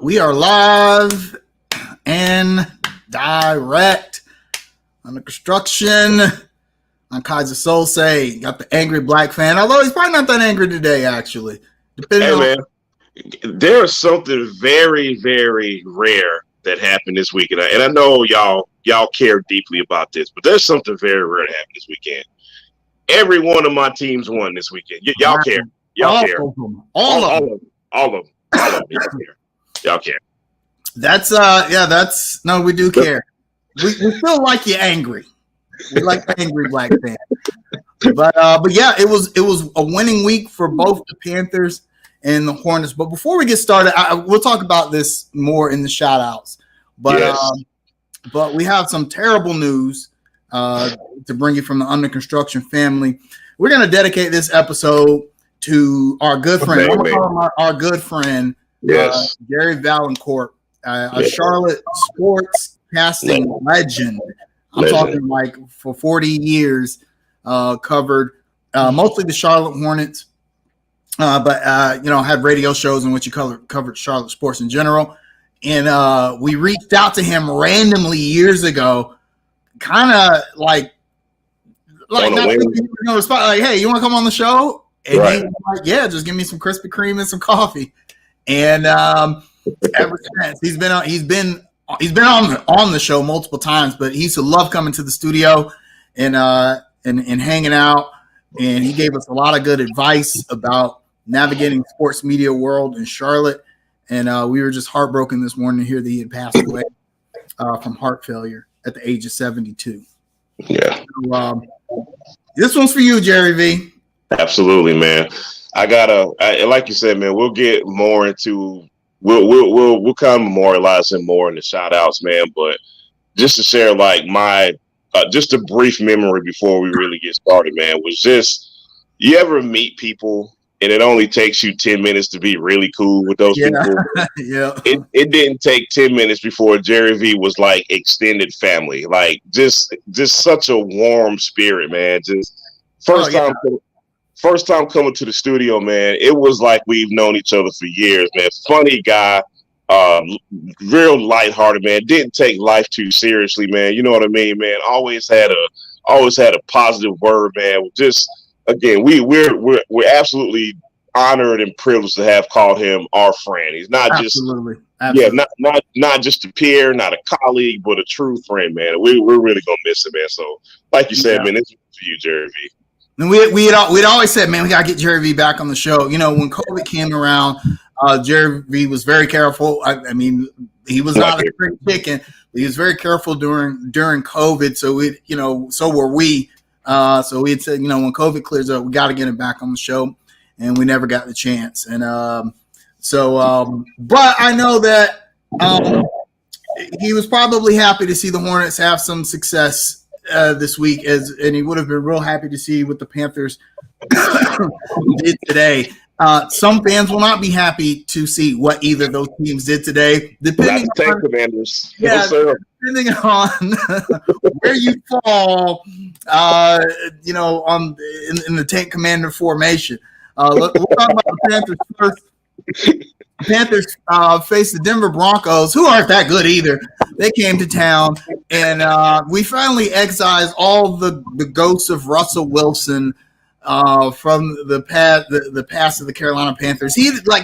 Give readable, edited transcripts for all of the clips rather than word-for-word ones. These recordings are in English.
We are live and direct on the construction on Kaiser Soul Say. Got the angry black fan, although he's probably not that angry today, actually. Man, there is something very, very rare that happened this weekend. And I know y'all care deeply about this, but there's something very rare that happened this weekend. Every one of my teams won this weekend. Y'all care. Y'all care. All of them. Y'all care. Y'all care. No, we do care. We still like you angry. We like the angry black fan. But yeah, it was a winning week for both the Panthers and the Hornets. But before we get started, we'll talk about this more in the shout outs. But yes. But we have some terrible news to bring you from the Under Construction family. We're going to dedicate this episode to our good friend. I'm going to call him our good friend, yes, Gerry Valancourt, a Charlotte sports casting legend. I'm talking like for 40 years, covered mostly the Charlotte Hornets, but had radio shows in which he covered Charlotte sports in general. And we reached out to him randomly years ago, kind of like not respond, like, hey, you want to come on the show? And he was like, yeah, just give me some Krispy Kreme and some coffee. And ever since he's been on the show multiple times, but he used to love coming to the studio and hanging out. And he gave us a lot of good advice about navigating the sports media world in Charlotte. And we were just heartbroken this morning to hear that he had passed away from heart failure at the age of 72. Yeah. So, this one's for you, Gerry V. Absolutely, man. Like you said, man, we'll get more into. We'll kind of memorialize him more in the shout outs, man. But just to share like my just a brief memory before we really get started, man, was just, you ever meet people and it only takes you 10 minutes to be really cool with those people? Yeah. It didn't take 10 minutes before Gerry V was like extended family. Like just such a warm spirit, man. Just First time coming to the studio, man, it was like we've known each other for years, man. Funny guy, real lighthearted, man. Didn't take life too seriously, man. You know what I mean, man. Always had a positive word, man. Just again, we're absolutely honored and privileged to have called him our friend. He's not Absolutely. Not just a peer, not a colleague, but a true friend, man. We're really gonna miss him, man. So, like you said, man, this is for you, Gerry V. And we'd always said, man, we got to get Gerry V back on the show. You know, when COVID came around, Gerry V was very careful. I mean, he was not a spring chicken, but he was very careful during COVID. So so were we. So we had said, when COVID clears up, we got to get him back on the show, and we never got the chance. And but I know that he was probably happy to see the Hornets have some success this week, and he would have been real happy to see what the Panthers did today. Some fans will not be happy to see what either of those teams did today, depending on Commanders. Yeah, depending on where you fall, in the tank commander formation. We'll talk about the Panthers first. Panthers faced the Denver Broncos, who aren't that good either. They came to town, and we finally excised all the ghosts of Russell Wilson from the past of the Carolina Panthers.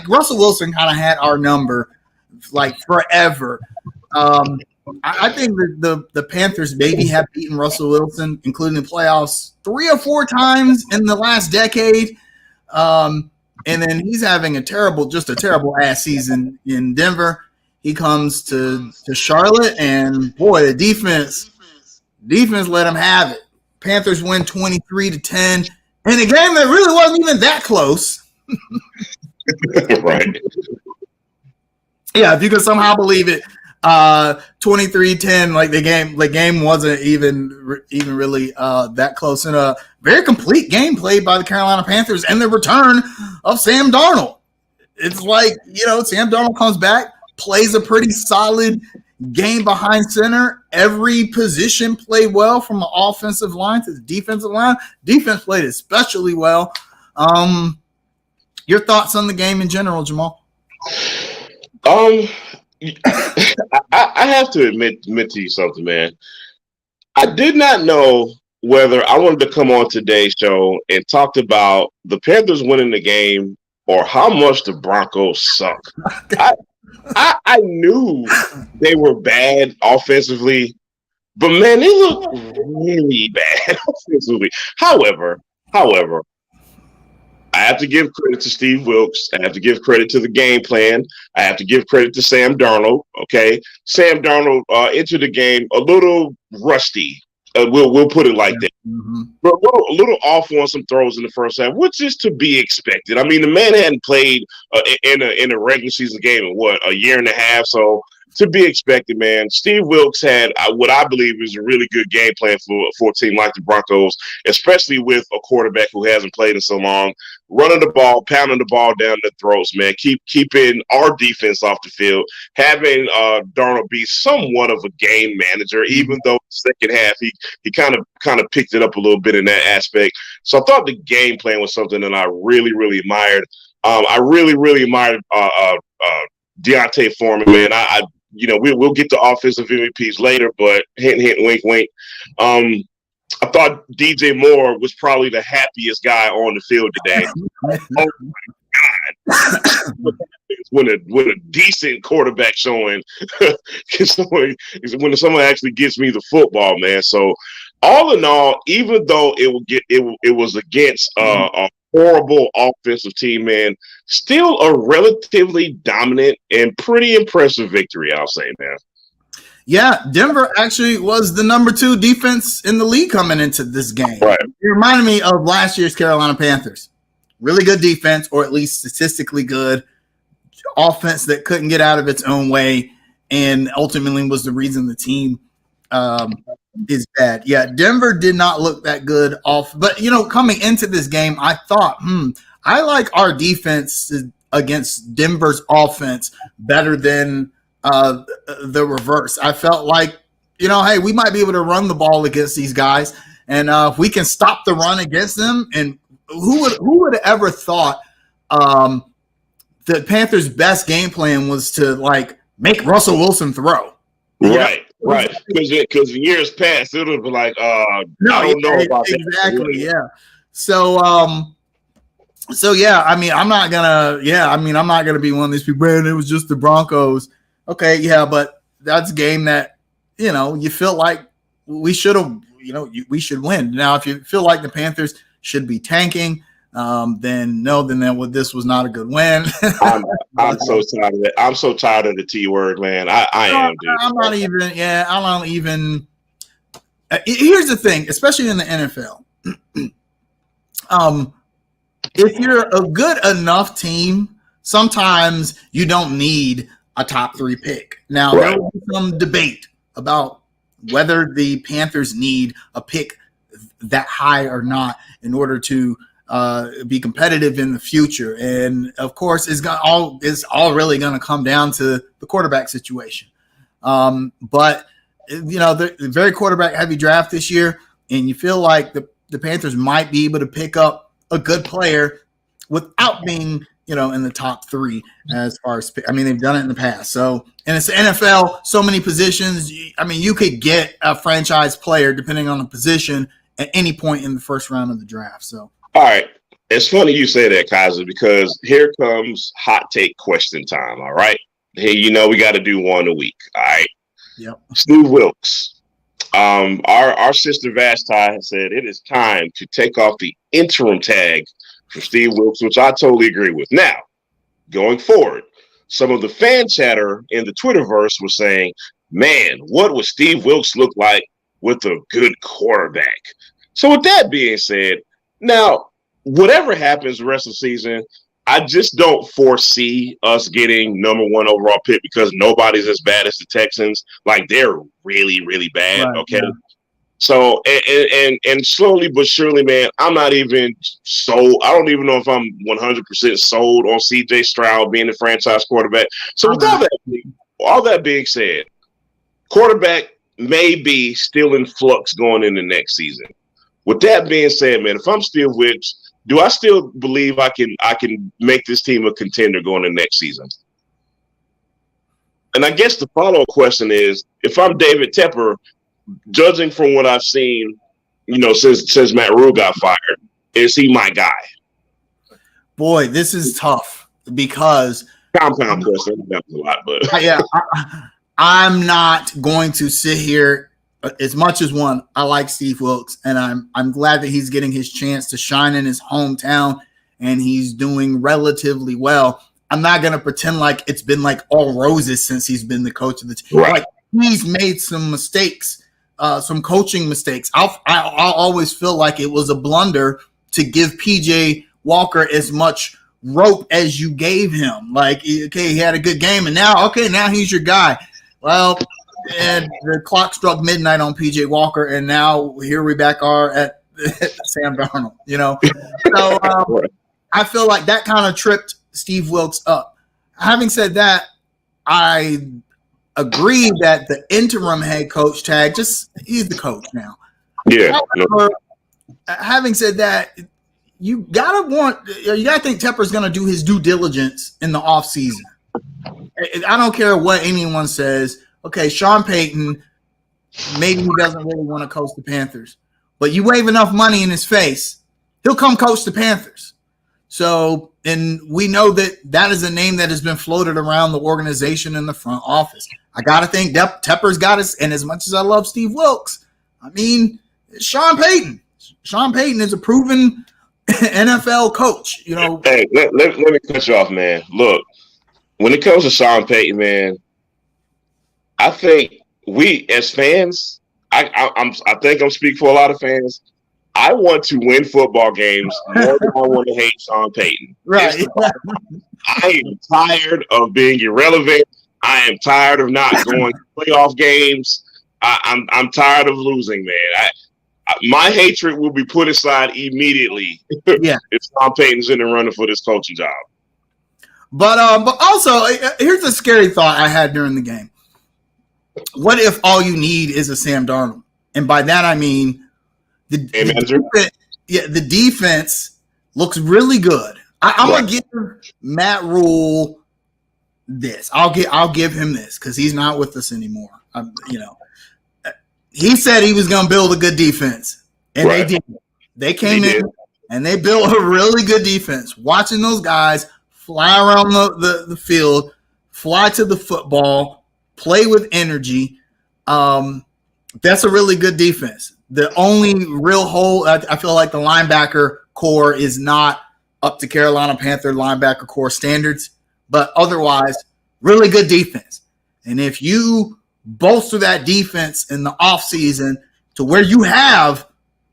Russell Wilson kind of had our number like forever. I think that the Panthers maybe have beaten Russell Wilson, including the playoffs, 3 or 4 times in the last decade. And then he's having a terrible ass season in Denver. He comes to Charlotte, and boy, the defense let him have it. Panthers win 23-10 in a game that really wasn't even that close. Right. Yeah, if you could somehow believe it, 23-10, like the game wasn't even really that close, and a very complete game played by the Carolina Panthers and the return of Sam Darnold. It's like, Sam Darnold comes back, plays a pretty solid game behind center. Every position played well, from the offensive line to the defensive line. Defense played especially well. Your thoughts on the game in general, Jamal? I have to admit to you something, man. I did not know whether I wanted to come on today's show and talked about the Panthers winning the game or how much the Broncos suck. I knew they were bad offensively, but man, they look really bad offensively. However, I have to give credit to Steve Wilks. I have to give credit to the game plan. I have to give credit to Sam Darnold. Okay, Sam Darnold entered the game a little rusty. We'll put it like that. Mm-hmm. But a little off on some throws in the first half, which is to be expected. I mean, the man hadn't played in a regular season game in a year and a half, so to be expected, man. Steve Wilks had what I believe is a really good game plan for a team like the Broncos, especially with a quarterback who hasn't played in so long. Running the ball, pounding the ball down the throats, man. Keeping our defense off the field. Having Darnold be somewhat of a game manager, even though the second half he kind of picked it up a little bit in that aspect. So I thought the game plan was something that I really, really admired. I really, really admired Deontay Foreman, man. We'll get to offensive MVPs later, but hint, hint, wink, wink. I thought DJ Moore was probably the happiest guy on the field today. Oh my God! When a decent quarterback showing, when someone actually gets me the football, man. So all in all, even though it was against a horrible offensive team, man, still a relatively dominant and pretty impressive victory, I'll say, man. Yeah, Denver actually was the number 2 defense in the league coming into this game. Right. It reminded me of last year's Carolina Panthers. Really good defense, or at least statistically good. Offense that couldn't get out of its own way, and ultimately was the reason the team is bad. Yeah, Denver did not look that good off. But, coming into this game, I thought, I like our defense against Denver's offense better than the reverse. I felt like, hey, we might be able to run the ball against these guys, and if we can stop the run against them, and who would have ever thought the Panthers' best game plan was to make Russell Wilson throw? Right. Right, because in years past, it would have been like, I don't know about that. Exactly, yeah. So yeah, I'm not gonna be one of these people, man, it was just the Broncos. Okay, yeah, but that's a game that, you feel like we should have, we should win. Now, if you feel like the Panthers should be tanking, then this was not a good win. I'm so tired of it. I'm so tired of the T word, man. I am, dude. I'm not even. Here's the thing, especially in the NFL. If you're a good enough team, sometimes you don't need a top 3 pick. Now, right. There will be some debate about whether the Panthers need a pick that high or not in order to be competitive in the future. And of course, it's all really going to come down to the quarterback situation. But the very quarterback heavy draft this year, and you feel like the Panthers might be able to pick up a good player without being, in the top 3 as far as, they've done it in the past. So, and it's the NFL, so many positions. You could get a franchise player depending on the position at any point in the first round of the draft. So, all right. It's funny you say that, Kaiser, because here comes hot take question time. All right. Hey, we got to do one a week. All right. Yep. Steve Wilks. Our sister Vashti has said it is time to take off the interim tag for Steve Wilks, which I totally agree with. Now, going forward, some of the fan chatter in the Twitterverse was saying, man, what would Steve Wilks look like with a good quarterback? So with that being said, now, whatever happens the rest of the season, I just don't foresee us getting number 1 overall pick because nobody's as bad as the Texans. Like, they're really, really bad. Right, okay. Yeah. So, and slowly but surely, man, I'm not even sold. I don't even know if I'm 100% sold on CJ Stroud being the franchise quarterback. So with all that being said, quarterback may be still in flux going into next season. With that being said, man, if I'm Steve Wilks, do I still believe I can make this team a contender going into next season? And I guess the follow-up question is, if I'm David Tepper, judging from what I've seen, since Matt Rule got fired, is he my guy? Boy, this is tough because compound question. That was a lot, but I'm not going to sit here. As much as I like Steve Wilkes, and I'm glad that he's getting his chance to shine in his hometown, and he's doing relatively well. I'm not going to pretend like it's been like all roses since he's been the coach of the team. Right. Like, he's made some mistakes, some coaching mistakes. I'll always feel like it was a blunder to give PJ Walker as much rope as you gave him. Like, okay, he had a good game, and now he's your guy. Well, and the clock struck midnight on PJ Walker, and now here we back are at Sam Darnold. So I feel like that kind of tripped Steve Wilkes up. Having said that, I agree that the interim head coach tag, he's the coach now. Yeah. However, having said that, you gotta think Tepper's gonna do his due diligence in the offseason. I don't care what anyone says. Okay, Sean Payton, maybe he doesn't really want to coach the Panthers, but you wave enough money in his face, he'll come coach the Panthers. So, and we know that is a name that has been floated around the organization in the front office. I got to think Tepper's got us, and as much as I love Steve Wilkes, I mean, Sean Payton. Sean Payton is a proven NFL coach. Hey, let me cut you off, man. Look, when it comes to Sean Payton, man, I think we as fans, I think I'm speaking for a lot of fans. I want to win football games more than I want to hate Sean Payton. Right. I am tired of being irrelevant. I am tired of not going to playoff games. I'm tired of losing, man. My hatred will be put aside immediately if Sean Payton's in the running for this coaching job. But also, here's a scary thought I had during the game. What if all you need is a Sam Darnold? And by that I mean the defense looks really good. I'm gonna give Matt Rule this. I'll give him this because he's not with us anymore. He said he was gonna build a good defense, and they did. They came in and they built a really good defense. Watching those guys fly around the field, fly to the football, play with energy. That's a really good defense. The only real hole, I feel like the linebacker core is not up to Carolina Panther linebacker core standards, but otherwise, really good defense. And if you bolster that defense in the offseason to where you have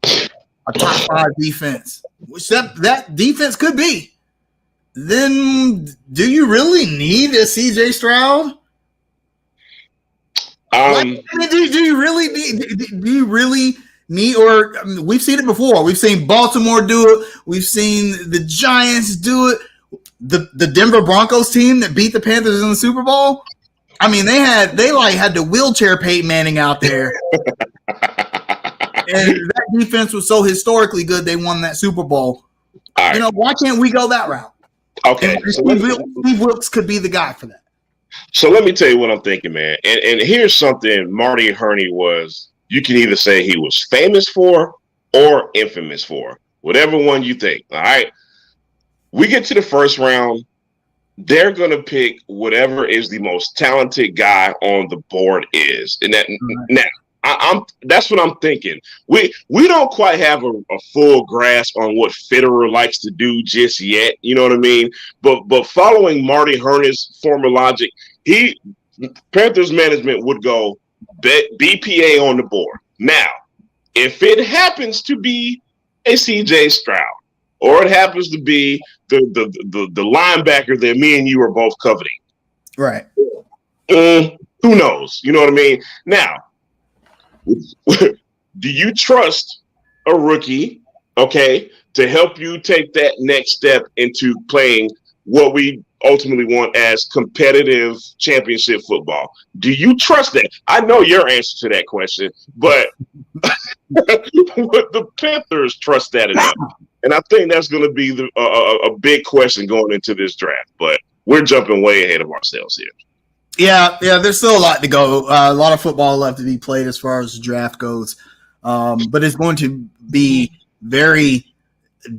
a top 5 defense, which that defense could be, then do you really need a CJ Stroud? Do you really need, or we've seen it before. We've seen Baltimore do it. We've seen the Giants do it. The Denver Broncos team that beat the Panthers in the Super Bowl. I mean, they had the wheelchair Peyton Manning out there. And that defense was so historically good they won that Super Bowl. Right. Why can't we go that route? Okay. Steve Wilkes could be the guy for that. So let me tell you what I'm thinking, man. And here's something Marty Hurney was, you can either say he was famous for or infamous for, whatever one you think. All right. We get to the first round. They're going to pick whatever is the most talented guy on the board is. And now that's what I'm thinking. We don't quite have a full grasp on what Fitterer likes to do just yet. You know what I mean? But following Marty Hurney's former logic, Panthers management would go BPA on the board. Now, if it happens to be a CJ Stroud, or it happens to be the linebacker that me and you are both coveting, right? Who knows? You know what I mean? Now, do you trust a rookie, okay, to help you take that next step into playing what we ultimately want as competitive championship football? Do you trust that? I know your answer to that question, but the Panthers trust that enough? And I think that's going to be a big question going into this draft. But we're jumping way ahead of ourselves here. Yeah, there's still a lot to go. A lot of football left to be played as far as the draft goes. But it's going to be very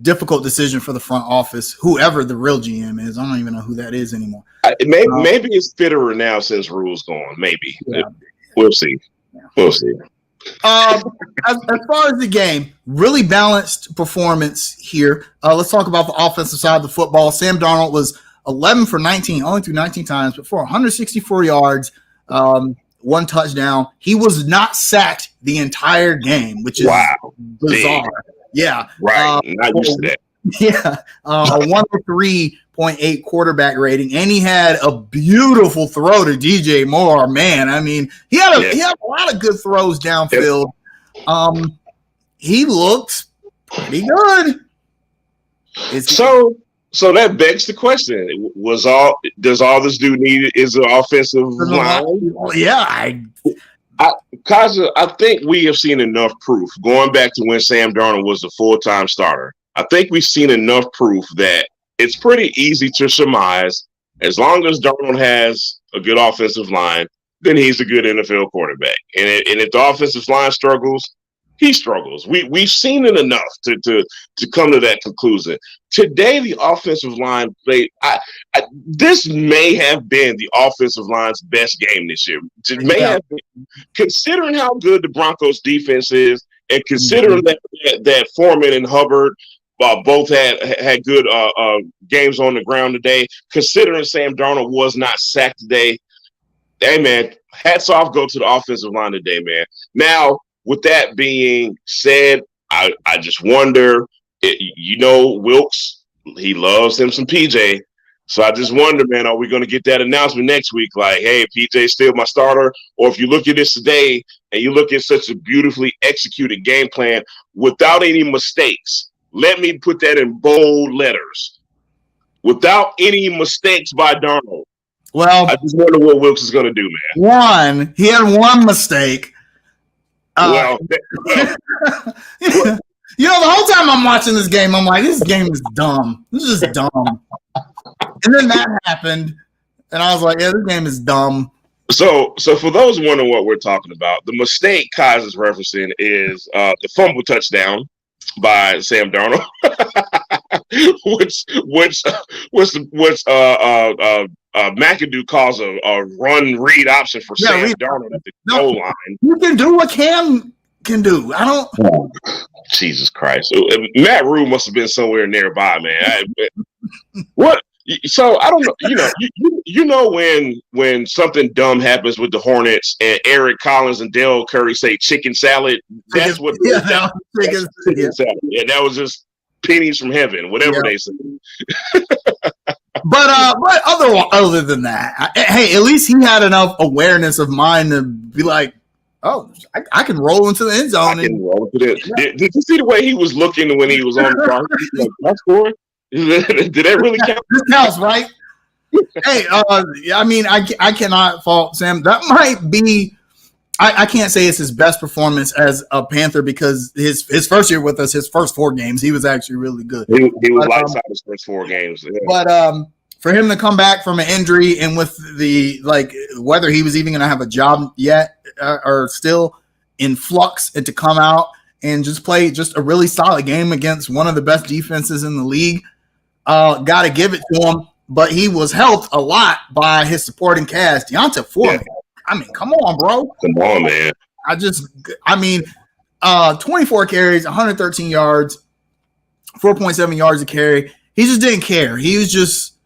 difficult decision for the front office, whoever the real GM is. I don't even know who that is anymore. Maybe it's Fitterer now since Rule's gone. Maybe. Yeah. We'll see. Yeah. We'll see. As far as the game, really balanced performance here. Let's talk about the offensive side of the football. Sam Darnold was 11 for 19, only threw 19 times, but for 164 yards, one touchdown. He was not sacked the entire game, which is bizarre. Big. Yeah. Right. Not used to that. Yeah. A 103.8 quarterback rating. And he had a beautiful throw to DJ Moore. Man, I mean, he had a lot of good throws downfield. Yep. He looked pretty good. So that begs the question: does all this dude need is an offensive line? Yeah, Kaza, I think we have seen enough proof going back to when Sam Darnold was a full-time starter. I think we've seen enough proof that it's pretty easy to surmise as long as Darnold has a good offensive line, then he's a good NFL quarterback. And if the offensive line struggles, he struggles. We've seen it enough to come to that conclusion. Today, the offensive line played. This may have been the offensive line's best game this year. It may have been, considering how good the Broncos defense is, and considering that Foreman and Hubbard both had good games on the ground today. Considering Sam Darnold was not sacked today, hey man, hats off go to the offensive line today, man. Now, with that being said, I just wonder, Wilkes, he loves him some PJ. So I just wonder, man, are we going to get that announcement next week? Like, hey, PJ's still my starter. Or if you look at this today and you look at such a beautifully executed game plan without any mistakes, let me put that in bold letters. Without any mistakes by Darnold. Well, I just wonder what Wilkes is going to do, man. He had one mistake. The whole time I'm watching this game, I'm like, this game is dumb. This is just dumb. And then that happened, and I was like, yeah, this game is dumb. So for those wondering what we're talking about, the mistake Kaz is referencing is the fumble touchdown by Sam Darnold, which McAdoo calls a run read option for Sam Darnold at the goal line. You can do what Cam can do. I don't. Oh, Jesus Christ! Matt Rule must have been somewhere nearby, man. What? So I don't know. You know when something dumb happens with the Hornets and Eric Collins and Dale Curry say chicken salad. That's what. Chicken salad. Yeah, that was just pennies from heaven, whatever they say. But other than that, hey, at least he had enough awareness of mind to be like, oh, I can roll into the end zone. Did you see the way he was looking when he was on the car? Like, that's scoring. Did that really count? This counts, right? Hey, I mean, I cannot fault Sam. That might be. I can't say it's his best performance as a Panther because his first year with us, his first 4 games, he was actually really good. He was lights out his first 4 games. Yeah. But for him to come back from an injury and with the whether he was even going to have a job yet or still in flux, and to come out and just play just a really solid game against one of the best defenses in the league, got to give it to him. But he was helped a lot by his supporting cast. Deonta Foreman. Yeah. I mean, come on, bro. Come on, man. 24 carries, 113 yards, 4.7 yards a carry. He just didn't care. He was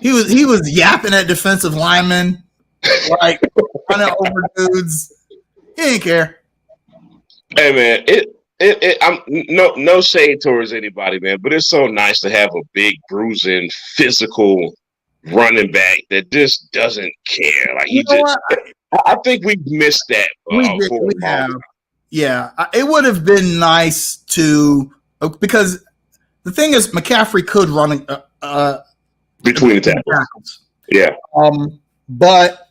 yapping at defensive linemen, like running over dudes. He didn't care. Hey, man, I'm no shade towards anybody, man, but it's so nice to have a big, bruising, physical running back that just doesn't care. Like I think we've missed that. We have. Yeah, it would have been nice to, because the thing is, McCaffrey could run between the tackles. Yeah. But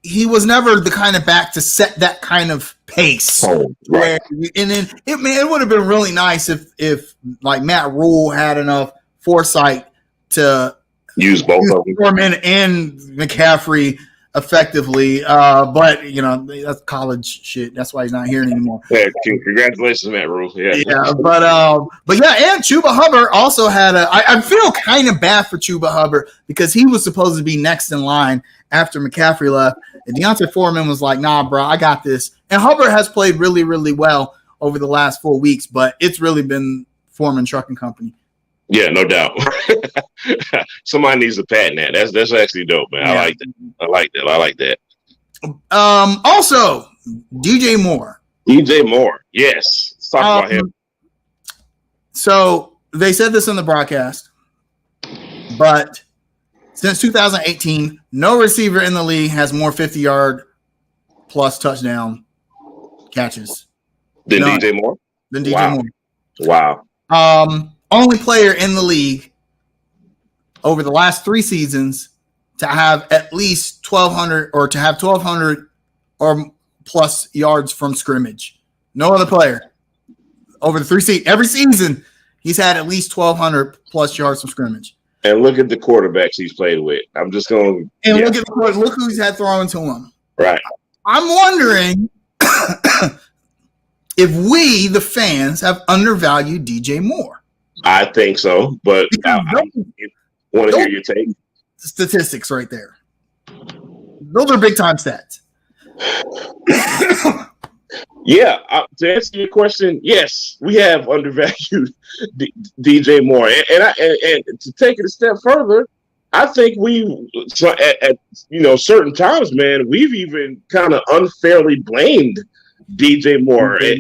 he was never the kind of back to set that kind of pace. Oh, right. And then it would have been really nice if like Matt Rule had enough foresight to use both of them, Foreman and McCaffrey effectively. But that's college shit. That's why he's not here anymore. Yeah, congratulations, Matt Rule. Yeah, but yeah, and Chuba Hubbard also had I feel kind of bad for Chuba Hubbard because he was supposed to be next in line after McCaffrey left, and Deontay Foreman was like, "Nah, bro, I got this." And Hubbard has played really, really well over the last 4 weeks, but it's really been Foreman Trucking Company. Yeah, no doubt. Somebody needs to patent that. That's actually dope, man. Yeah. I like that. Also, DJ Moore. DJ Moore, yes. Let's talk about him. So they said this in the broadcast, but since 2018, no receiver in the league has more 50-yard plus touchdown catches than DJ Moore. Wow. Only player in the league over the last 3 seasons to have at least 1,200 or to have 1,200 or plus yards from scrimmage. No other player over the 3 seasons. Every season, he's had at least 1,200 plus yards from scrimmage. And look at the quarterbacks he's played with. I'm just going. And look who he's had throwing to him. Right. I'm wondering if we, the fans, have undervalued DJ Moore. I think so, but I want to hear your take. Statistics right there. Those are big time stats. Yeah, to answer your question, yes, we have undervalued DJ Moore, and to take it a step further, I think at certain times, man, we've even kind of unfairly blamed DJ Moore and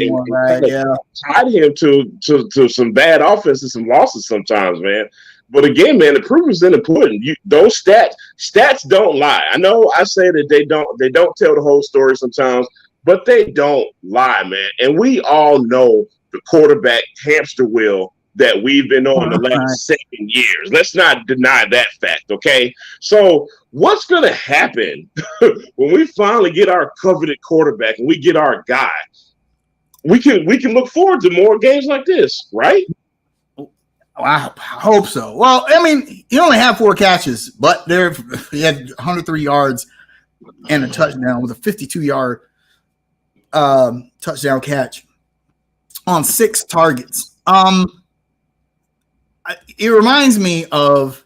tied him to some bad offenses, some losses sometimes, man. But again, man, the proof is in the pudding. Those stats don't lie. I know I say that they don't tell the whole story sometimes, but they don't lie, man. And we all know the quarterback hamster wheel that we've been on the last 7 years. Let's not deny that fact, okay? So what's going to happen when we finally get our coveted quarterback and we get our guy? We can look forward to more games like this, right? I hope so. Well, I mean, he only had 4 catches, but he had 103 yards and a touchdown with a 52-yard touchdown catch on 6 targets. It reminds me of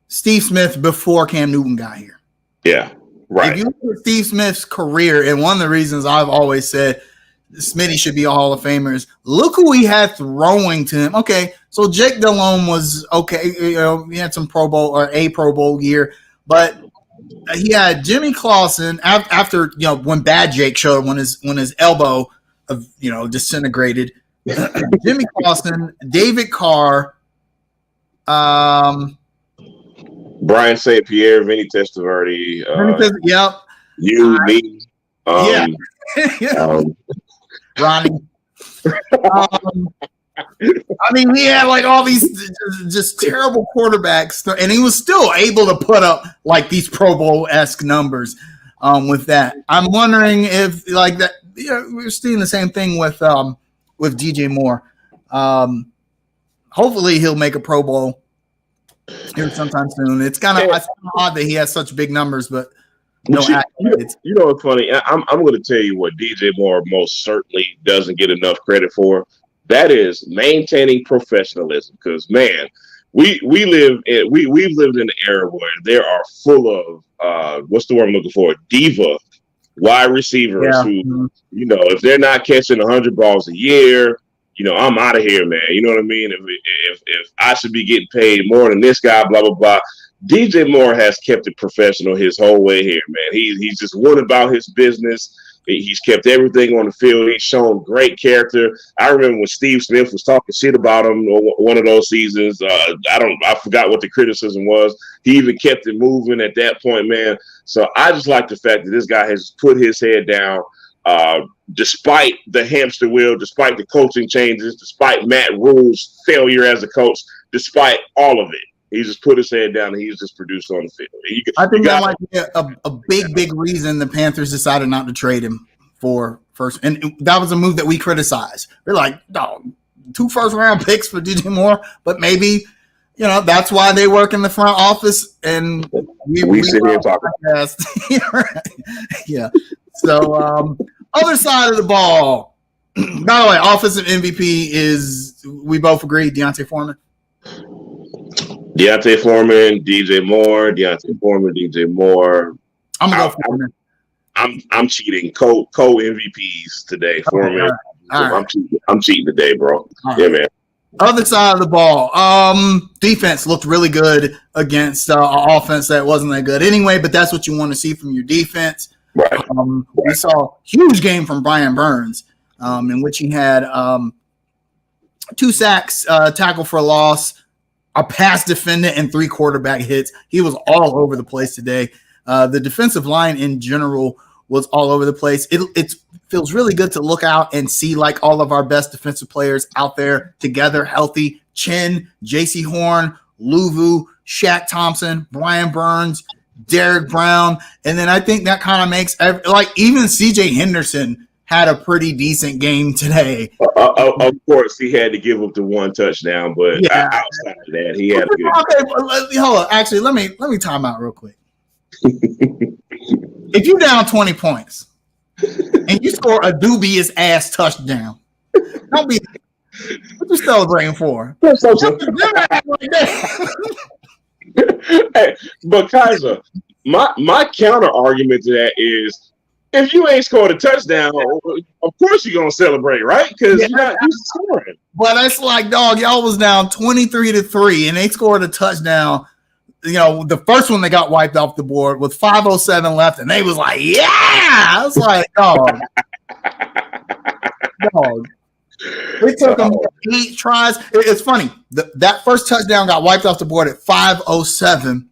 Steve Smith before Cam Newton got here. Yeah, right. If you look at Steve Smith's career, and one of the reasons I've always said Smitty should be a Hall of Famer is look who he had throwing to him. Okay, so Jake Delhomme was okay. He had some Pro Bowl or a Pro Bowl year, but he had Jimmy Clausen after when Bad Jake showed when his elbow disintegrated. Jimmy Clausen, David Carr. Brian St. Pierre, Vinny Testaverde, yep. You, me, Ronnie. I mean, he had like all these just terrible quarterbacks, and he was still able to put up like these Pro Bowl-esque numbers with that. I'm wondering if like that. We're seeing the same thing with DJ Moore. Hopefully, he'll make a Pro Bowl here sometime soon. It's kind of odd that he has such big numbers, but what's funny? I'm going to tell you what DJ Moore most certainly doesn't get enough credit for. That is maintaining professionalism. Because man, we've lived in an era where there are full of what's the word I'm looking for? Diva wide receivers who, if they're not catching 100 balls a year, I'm out of here, man. You know what I mean? If I should be getting paid more than this guy, blah, blah, blah. DJ Moore has kept it professional his whole way here, man. He's just one about his business. He's kept everything on the field. He's shown great character. I remember when Steve Smith was talking shit about him one of those seasons. I forgot what the criticism was. He even kept it moving at that point, man. So I just like the fact that this guy has put his head down. Despite the hamster wheel, despite the coaching changes, despite Matt Rule's failure as a coach, despite all of it, he just put his head down and he's just produced on the field. I think that might be a big reason the Panthers decided not to trade him for first. And that was a move that we criticized. We're like, no, 2 first-round picks for DJ Moore, but maybe that's why they work in the front office, and we sit here and talk. Yeah. So, other side of the ball. By the way, offensive MVP is, we both agree, Deontay Foreman. Deontay Foreman, DJ Moore, Deontay Foreman, DJ Moore. I'm gonna go Foreman. I'm cheating. Co MVPs today. Foreman. All right. I'm cheating today, bro. Right. Yeah, man. Other side of the ball. Defense looked really good against an offense that wasn't that good anyway, but that's what you want to see from your defense. Right. We saw a huge game from Brian Burns, in which he had 2 sacks, tackle for a loss, a pass defendant, and 3 quarterback hits. He was all over the place today. The defensive line in general was all over the place. It feels really good to look out and see like all of our best defensive players out there together, healthy. Chin, J.C. Horn, Luvu, Shaq Thompson, Brian Burns, Derek Brown. And then I think that kind of makes even C.J. Henderson had a pretty decent game today. Of course, he had to give up the 1 touchdown, but outside of that, he had a good. Okay, hold on. Actually, let me time out real quick. If you down 20 points and you score a dubious ass touchdown, don't be what you celebrating for? Hey, but Kaiser, my counter argument to that is, if you ain't scored a touchdown, of course you're gonna celebrate, right? Because you're not used to scoring. But it's like, dog, y'all was down 23-3, and they scored a touchdown. The first one they got wiped off the board with 5:07 left, and they was like, yeah! I was like, dog. It took them 8 tries. It's funny. That first touchdown got wiped off the board at 5:07.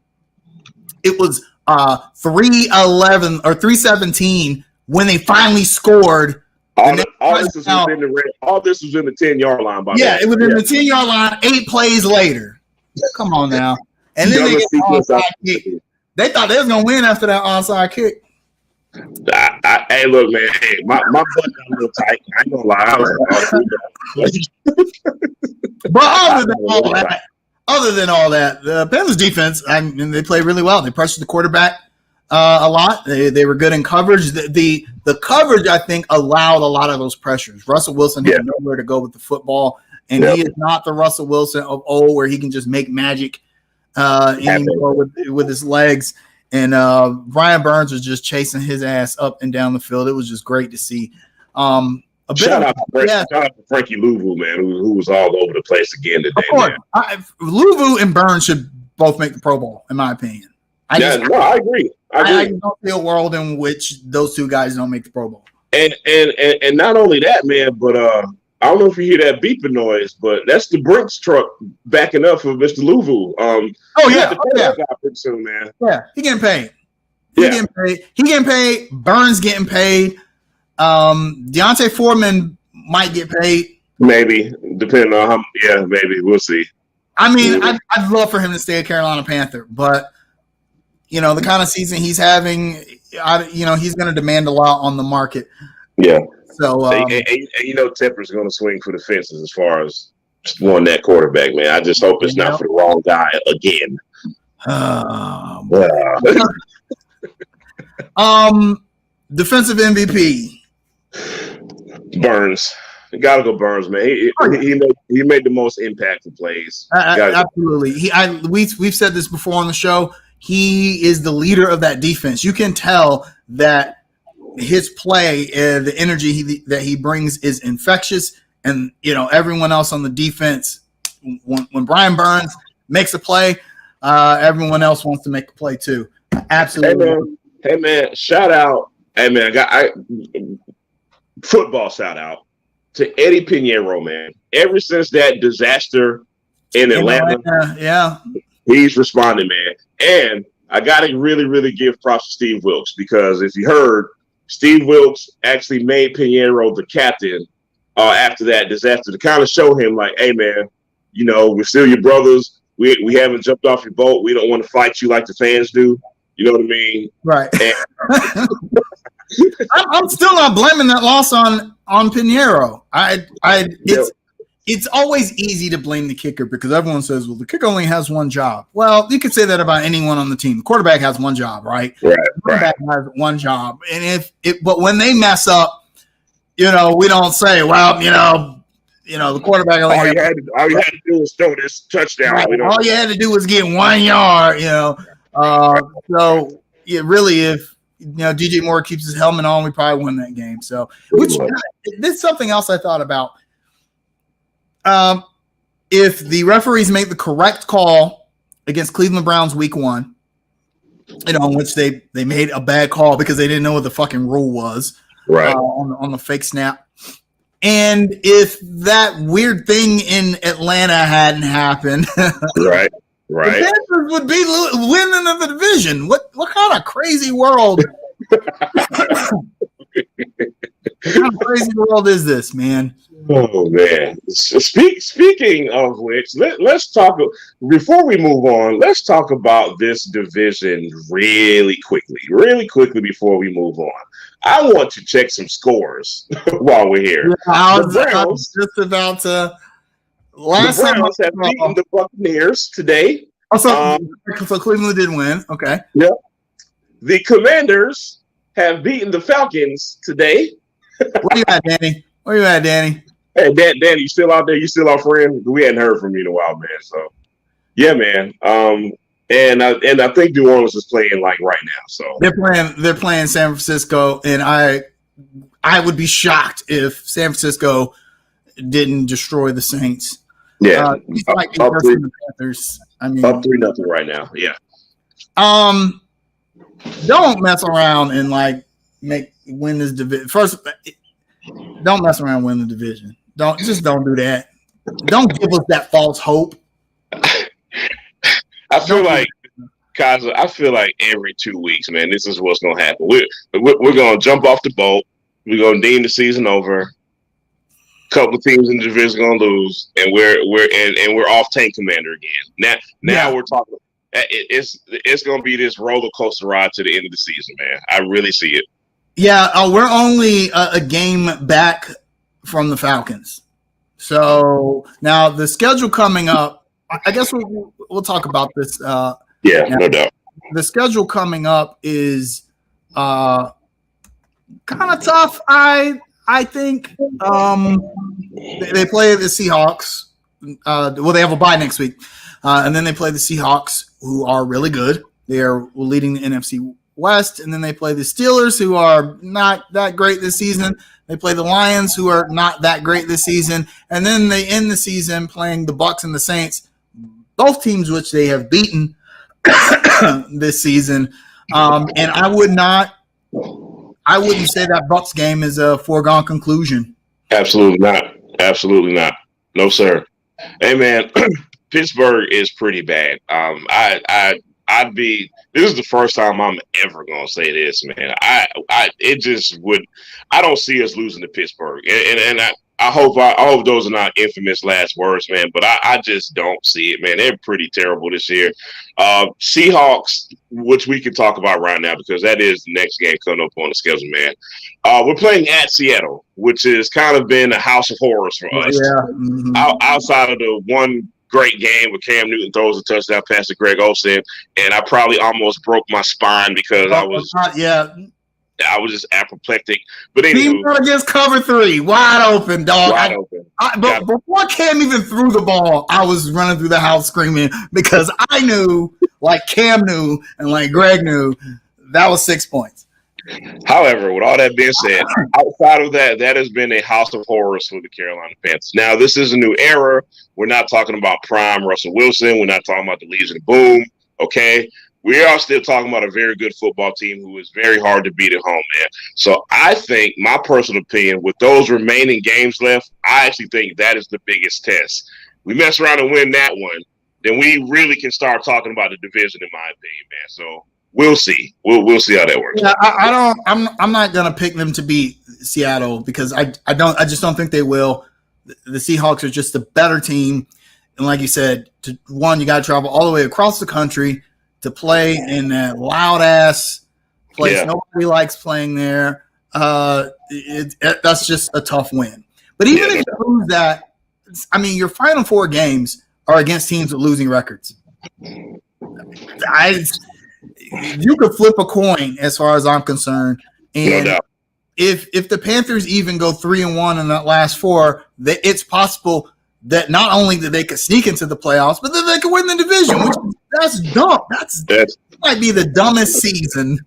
It was 3:11 or 3:17 when they finally scored. All this was in the 10-yard line. It was in the 10-yard line 8 plays later. Come on now. And then they get the onside kick. They thought they was gonna win after that onside kick. Hey, look, man. Hey, my butt got a little tight. I ain't gonna lie. But other than all that, the Panthers defense, they played really well. They pressured the quarterback a lot. They were good in coverage. The coverage, I think, allowed a lot of those pressures. Russell Wilson had nowhere to go with the football, and he is not the Russell Wilson of old where he can just make magic anymore with his legs. And Brian Burns was just chasing his ass up and down the field. It was just great to see. Shout out to Frankie Luvu, man, who was all over the place again today. Of course. Luvu and Burns should both make the Pro Bowl, in my opinion. I agree. I don't see a world in which those 2 guys don't make the Pro Bowl. And not only that, man, but I don't know if you hear that beeping noise, but that's the Brinks truck backing up for Mr. Luvu. Pretty soon, man. Yeah, he getting paid. He getting paid. Burns getting paid. Deontay Foreman might get paid. Maybe, depending on how. Yeah, maybe we'll see. I mean, I'd love for him to stay a Carolina Panther, but the kind of season he's having, he's going to demand a lot on the market. Yeah. So, Tepper's going to swing for the fences as far as wanting that quarterback, man. I just hope it's not for the wrong guy again. Defensive MVP. Burns. Gotta go Burns, man. He made the most impactful plays. Absolutely. We've said this before on the show. He is the leader of that defense. You can tell that his play, the energy that he brings is infectious. And, everyone else on the defense, when Brian Burns makes a play, everyone else wants to make a play too. Absolutely. Hey, man, shout out. Hey, man, football shout out to Eddie Pinheiro, man. Ever since that disaster in Atlanta, he's responded, man. And I got to really, really give props to Steve Wilkes, because if you heard, Steve Wilkes actually made Pinheiro the captain after that disaster to kind of show him, like, hey, man, we're still your brothers. We haven't jumped off your boat. We don't want to fight you like the fans do. You know what I mean? Right. I'm still not blaming that loss on Pinheiro. it's always easy to blame the kicker because everyone says, well, the kicker only has one job. Well, you could say that about anyone on the team. The quarterback has one job, right? Right. The quarterback has one job. And but when they mess up, we don't say, well, the quarterback only all you had to do was throw this touchdown. Right. All you had to do was get 1 yard, So really, if DJ Moore keeps his helmet on, we probably win that game. So, this is something else I thought about. If the referees make the correct call against Cleveland Browns week 1, in which they made a bad call because they didn't know what the fucking rule was, right, on the fake snap. And if that weird thing in Atlanta hadn't happened, right, the Panthers would be winning the division. What kind of crazy world? What kind of crazy world is this, man? Oh man! Speaking of which, let's talk before we move on. Let's talk about this division really quickly before we move on. I want to check some scores while we're here. I was just about to. The Browns have beaten the Buccaneers today. So Cleveland did win. Okay. Yep. The Commanders have beaten the Falcons today. Where you at, Danny? Hey, Danny, you still out there? You still our friend? We hadn't heard from you in a while, man. So, yeah, man. And I think New Orleans is playing like right now. So they're playing San Francisco, and I would be shocked if San Francisco didn't destroy the Saints. Yeah, up the Panthers. I mean, up 3-0 right now. Yeah. Don't mess around and win this division. First, don't mess around and win the division. Don't do that. Don't give us that false hope. I feel like every 2 weeks, man, this is what's gonna happen. We're gonna jump off the boat. We're gonna deem the season over. A couple of teams in the division gonna lose, and we're off Tank Commander again. Now we're talking. It's gonna be this roller coaster ride to the end of the season, man. I really see it. Yeah, we're only a game back from the Falcons. So now the schedule coming up, I guess we'll talk about this. No doubt. The schedule coming up is kind of tough. I think they play the Seahawks. They have a bye next week, and then they play the Seahawks, who are really good. They are leading the NFC West, and then they play the Steelers, who are not that great this season. They play the Lions, who are not that great this season, and then they end the season playing the Bucs and the Saints, both teams which they have beaten this season. And I wouldn't say that Bucs game is a foregone conclusion. Absolutely not. No, sir. Hey, man, Pittsburgh is pretty bad. This is the first time I'm ever gonna say this, man. I don't see us losing to Pittsburgh, and I hope those are not infamous last words, man. But I just don't see it, man. They're pretty terrible this year. Seahawks, which we can talk about right now because that is the next game coming up on the schedule, man. We're playing at Seattle, which has kind of been a house of horrors for us. Yeah. Mm-hmm. Outside of the one great game where Cam Newton throws a touchdown pass to Greg Olsen, and I probably almost broke my spine because I was just apoplectic. But anyway, team against cover 3, wide open, dog. But before Cam even threw the ball, I was running through the house screaming because I knew, like Cam knew and like Greg knew, that was 6 points. However, with all that being said, outside of that has been a house of horrors for the Carolina Panthers. Now, this is a new era. We're not talking about prime Russell Wilson. We're not talking about the Legion of Boom. Okay, we are still talking about a very good football team who is very hard to beat at home, man. So I think, my personal opinion, with those remaining games left, I actually think that is the biggest test. We mess around and win that one, then we really can start talking about the division, in my opinion, man. So we'll see. We'll see how that works. Yeah, I'm not gonna pick them to beat Seattle because I just don't think they will. The Seahawks are just a better team, and like you said, you got to travel all the way across the country to play in that loud ass place. Yeah. Nobody likes playing there. That's just a tough win. But even if you lose that, I mean, your final 4 games are against teams with losing records. You could flip a coin as far as I'm concerned. And no doubt. If the Panthers even go 3-1 in that last 4, it's possible that not only that they could sneak into the playoffs, but that they could win the division. That's dumb. That might be the dumbest season.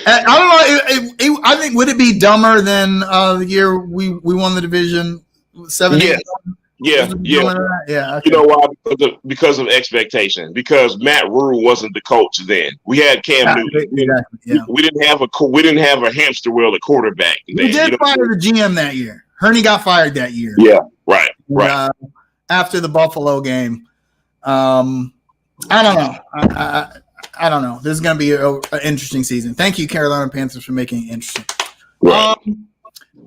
I don't know. I think, would it be dumber than the year we won the division 7? Yeah. Okay. You know why? Because of expectation. Because Matt Rule wasn't the coach then. We had Cam Newton. Exactly, yeah. We didn't have a hamster wheel at quarterback. We did fire the GM that year. Herney got fired that year. Yeah, right. After the Buffalo game, I don't know. I don't know. This is going to be an interesting season. Thank you, Carolina Panthers, for making it interesting. Right.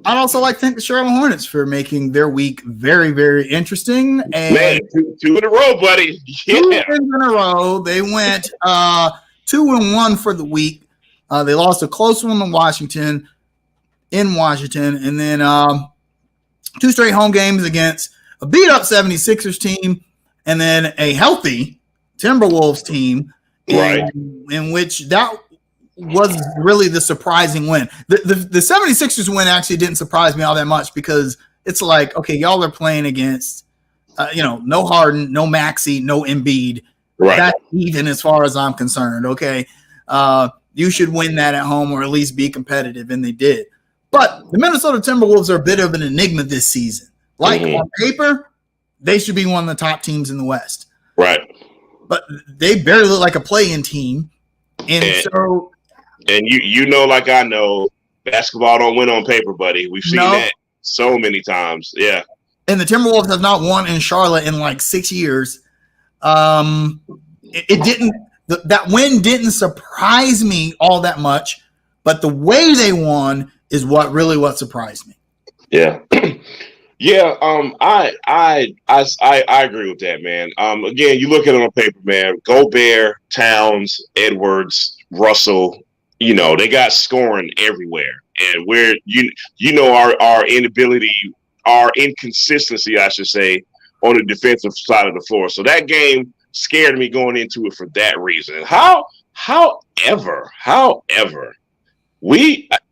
I'd also like to thank the Charlotte Hornets for making their week very, very interesting. And man, two in a row, buddy. Yeah. 2 wins in a row. They went 2-1 for the week. They lost a close one in Washington, and then 2 straight home games against a beat-up 76ers team, and then a healthy Timberwolves team, in which that was really the surprising win. The 76ers win actually didn't surprise me all that much because it's like, okay, y'all are playing against, no Harden, no Maxey, no Embiid. Right. That's even as far as I'm concerned, okay? You should win that at home or at least be competitive, and they did. But the Minnesota Timberwolves are a bit of an enigma this season. Like on paper, they should be one of the top teams in the West. Right. But they barely look like a play-in team. And you know, like I know, basketball don't win on paper, buddy. We've seen that so many times. Yeah. And the Timberwolves have not won in Charlotte in like 6 years. It didn't – that win didn't surprise me all that much, but the way they won is what surprised me. Yeah. Yeah, I agree with that, man. Again, you look at it on paper, man. Gobert, Towns, Edwards, Russell, they got scoring everywhere, and where our inability, our inconsistency, I should say, on the defensive side of the floor. So that game scared me going into it for that reason. However,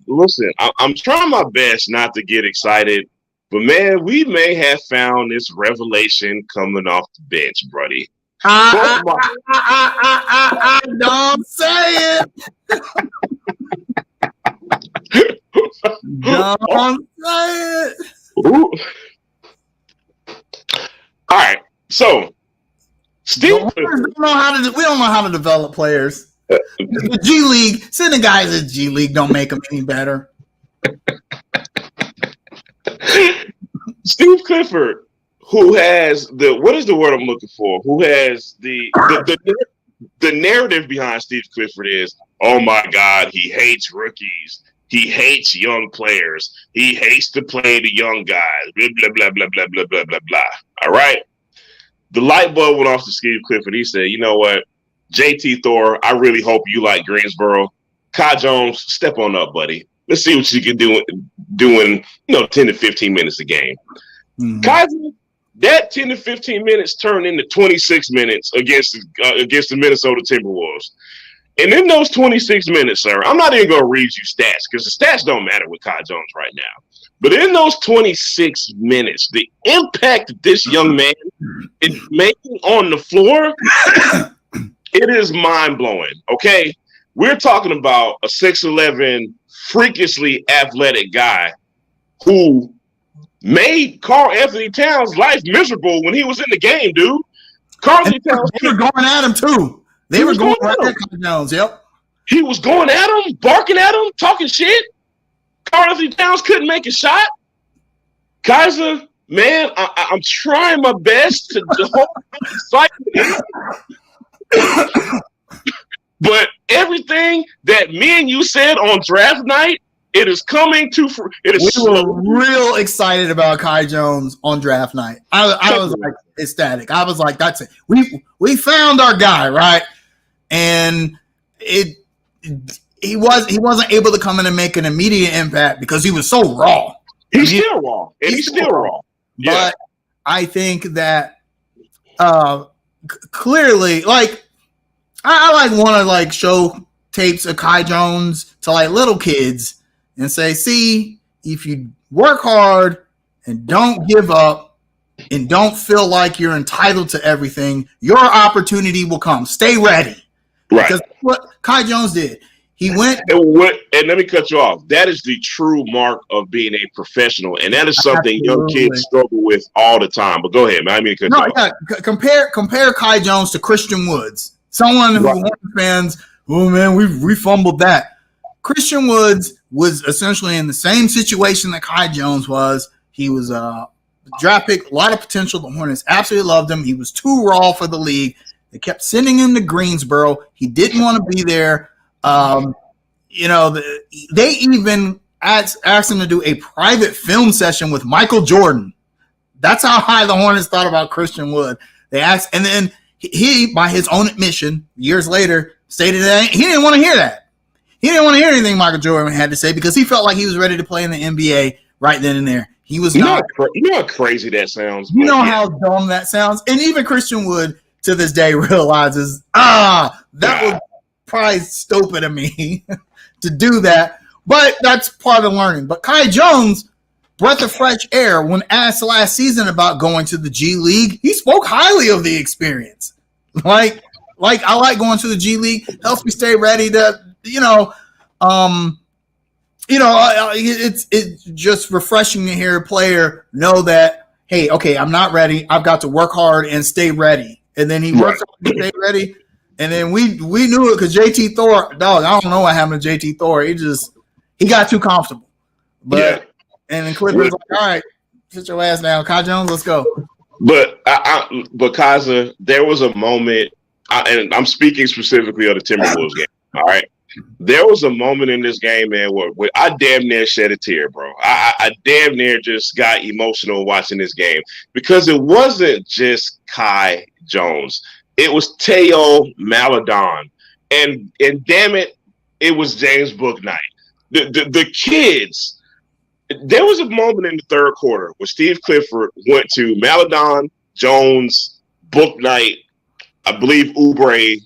listen. I'm trying my best not to get excited. But, man, we may have found this revelation coming off the bench, buddy. Don't say it. Don't say it. Ooh. All right. So, Steve, we don't know how to develop players. The G League, sending guys in G League don't make them any better. Steve Clifford, who has what is the word I'm looking for? Who has the narrative behind Steve Clifford is, oh my God, he hates rookies. He hates young players. He hates to play the young guys. Blah, blah, blah, blah, blah, blah, blah, blah, blah. All right. The light bulb went off to Steve Clifford. He said, you know what? JT Thor, I really hope you like Greensboro. Kai Jones, step on up, buddy. Let's see what you can do doing, 10 to 15 minutes a game. Mm-hmm. Kaiser, that 10 to 15 minutes turned into 26 minutes against the Minnesota Timberwolves. And in those 26 minutes, sir, I'm not even going to read you stats because the stats don't matter with Kai Jones right now. But in those 26 minutes, the impact that this young man is making on the floor, it is mind-blowing, okay? We're talking about a 6'11", freakishly athletic guy who made Karl Anthony Towns' life miserable when he was in the game, dude. Karl Anthony Towns. They were going at him, too. They were going at Kai Jones, yep. He was going at him, barking at him, talking shit. Karl Anthony Towns couldn't make a shot. Kaiser, man, I'm trying my best to hold excitement. But everything that me and you said on draft night, it is coming to – We were real excited about Kai Jones on draft night. I was like ecstatic. I was like, that's it. We found our guy, right? And he wasn't able to come in and make an immediate impact because he was so raw. He's still raw, and he's still raw. But I think that clearly, like, I like want to like show tapes of Kai Jones to like little kids and say, see, if you work hard and don't give up and don't feel like you're entitled to everything, your opportunity will come. Stay ready. Right. Because what Kai Jones did, he went. And let me cut you off. That is the true mark of being a professional, and that is something young kids struggle with all the time. But go ahead, man. I mean, cut you off. Compare Kai Jones to Christian Woods, someone who Hornets fans. Oh man, we fumbled that. Christian Woods was essentially in the same situation that Kai Jones was. He was a draft pick, a lot of potential. The Hornets absolutely loved him. He was too raw for the league. They kept sending him to Greensboro. He didn't want to be there. They even asked him to do a private film session with Michael Jordan. That's how high the Hornets thought about Christian Wood. They asked, and then he, by his own admission, years later, stated that he didn't want to hear that. He didn't want to hear anything Michael Jordan had to say because he felt like he was ready to play in the NBA right then and there. He was not. You know how crazy that sounds. You know how dumb that sounds, and even Christian Wood to this day realizes, that was probably stupid of me to do that. But that's part of learning. But Kai Jones, breath of fresh air, when asked last season about going to the G League, he spoke highly of the experience. Like I like going to the G League. Helps me stay ready to, it's just refreshing to hear a player know that, hey, okay, I'm not ready. I've got to work hard and stay ready. And then he works hard and stay ready. And then we knew it because JT Thor, dog, I don't know what happened to JT Thor. He got too comfortable. But and then Clippers like, all right, sit your ass down. Kai Jones, let's go. But Kaza, there was a moment, and I'm speaking specifically of the Timberwolves game. All right. There was a moment in this game, man, where I damn near shed a tear, bro. I damn near just got emotional watching this game because it wasn't just Kai Jones. It was Teo Maladon. And damn it, it was James Bouknight. The kids, there was a moment in the third quarter where Steve Clifford went to Maladon, Jones, Bouknight, I believe Oubre,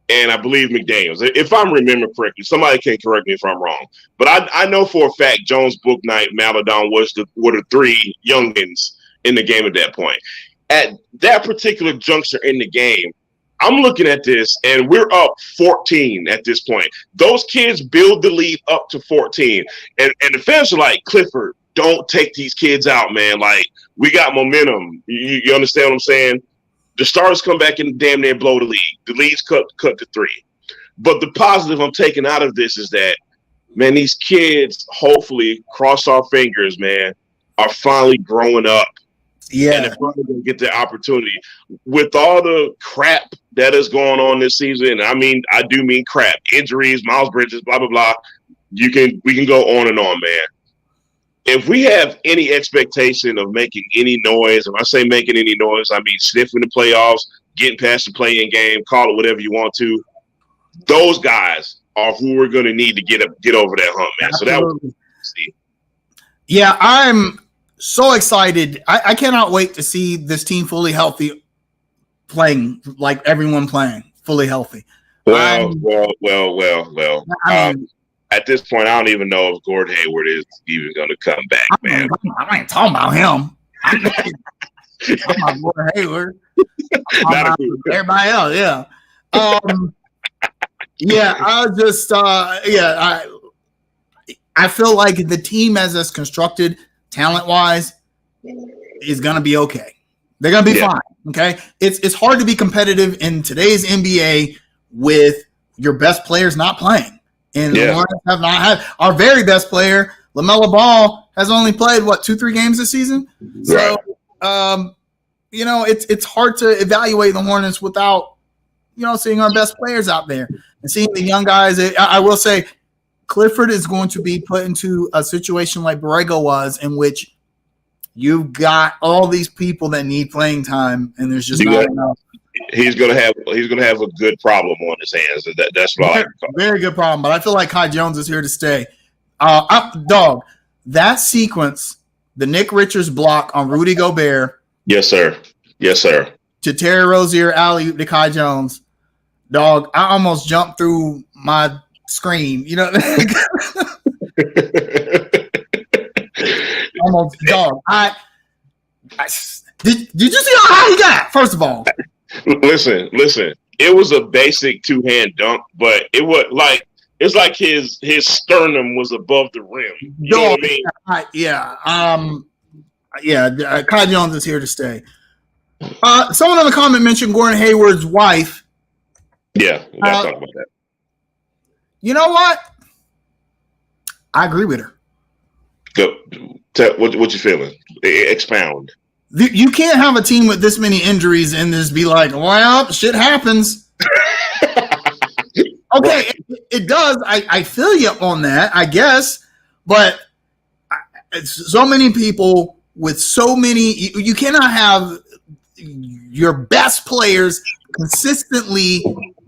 and I believe McDaniels. If I'm remembering correctly, somebody can correct me if I'm wrong. But I know for a fact Jones, Bouknight, Maladon were the three youngins in the game at that point. At that particular juncture in the game, I'm looking at this, and we're up 14 at this point. Those kids build the lead up to 14. And the fans are like, Clifford, don't take these kids out, man. Like, we got momentum. You understand what I'm saying? The starters come back and damn near blow the lead. The lead's cut to 3. But the positive I'm taking out of this is that, man, these kids, hopefully, cross our fingers, man, are finally growing up. Yeah. And they're finally going to get the opportunity. With all the crap that is going on this season, I do mean crap. Injuries, Miles Bridges, blah, blah, blah. We can go on and on, man. If we have any expectation of making any noise, if I say making any noise, I mean sniffing the playoffs, getting past the play-in game, call it whatever you want to. Those guys are who we're going to need to get over that hump, man. Absolutely. So that was yeah, I'm so excited. I cannot wait to see this team fully healthy, playing like everyone playing fully healthy. Well. At this point, I don't even know if Gordon Hayward is even going to come back, man. I ain't talking about him. I'm talking about Gordon Hayward. Everybody else, yeah. I feel like the team as it's constructed, talent-wise, is going to be okay. They're going to be fine, okay? It's hard to be competitive in today's NBA with your best players not playing. And the Hornets have not had our very best player, LaMelo Ball, has only played 2-3 games this season. So, it's hard to evaluate the Hornets without, seeing our best players out there and seeing the young guys. I will say, Clifford is going to be put into a situation like Borrego was, in which you've got all these people that need playing time, and there's just not enough. He's gonna have a good problem on his hands. That's why. Very good problem, but I feel like Kai Jones is here to stay. Dog, that sequence the Nick Richards block on Rudy Gobert. Yes, sir. Yes, sir. To Terry Rozier, alley-oop to Kai Jones. Dog, I almost jumped through my screen. You know, almost dog. Did you see how high he got? First of all, listen. It was a basic two-hand dunk, but it was like it's like his sternum was above the rim. You know what I mean? Kai Jones is here to stay. Someone in the comment mentioned Gordon Hayward's wife. Yeah, we gotta talk about that. You know what? I agree with her. Go. What you feeling? Expound. You can't have a team with this many injuries and just be like, well, shit happens. Okay, it does. I feel you on that, I guess. But so many people with so many, you cannot have your best players consistently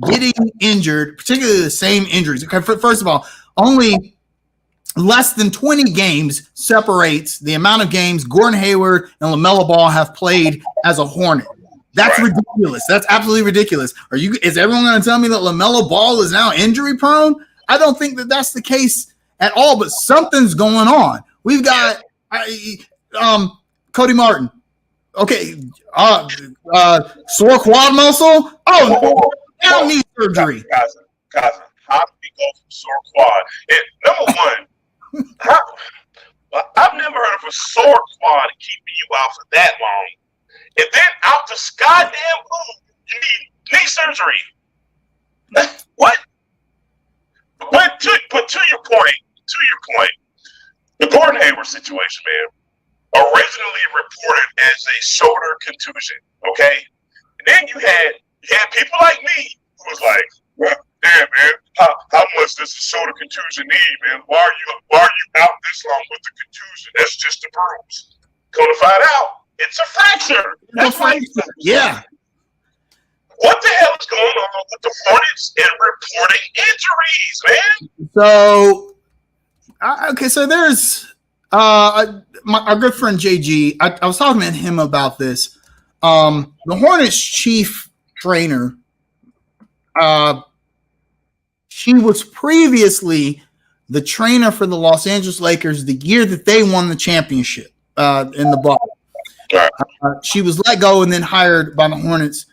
getting injured, particularly the same injuries. Okay, first of all, only less than 20 games separates the amount of games Gordon Hayward and LaMelo Ball have played as a Hornet. That's ridiculous. That's absolutely ridiculous. Is everyone going to tell me that LaMelo Ball is now injury prone? I don't think that that's the case at all, but something's going on. We've got Cody Martin. Okay. Sore quad muscle. Oh, now need surgery. Guys, how do we go from sore quad? And number one, I've never heard of a sore quad keeping you out for that long. And then out the goddamn blue, you need knee surgery. What? But to your point, the Gordon Hayward situation, man, originally reported as a shoulder contusion. Okay, and then you had people like me who was like, well, damn, man, how much does a shoulder contusion need, man? Why are you out this long with the contusion? That's just a bruise. Come to find out, it's a fracture. That's right. Yeah. What the hell is going on with the Hornets and reporting injuries, man? So, so there's our good friend JG. I was talking to him about this. The Hornets chief trainer, she was previously the trainer for the Los Angeles Lakers the year that they won the championship in the bubble. She was let go and then hired by the Hornets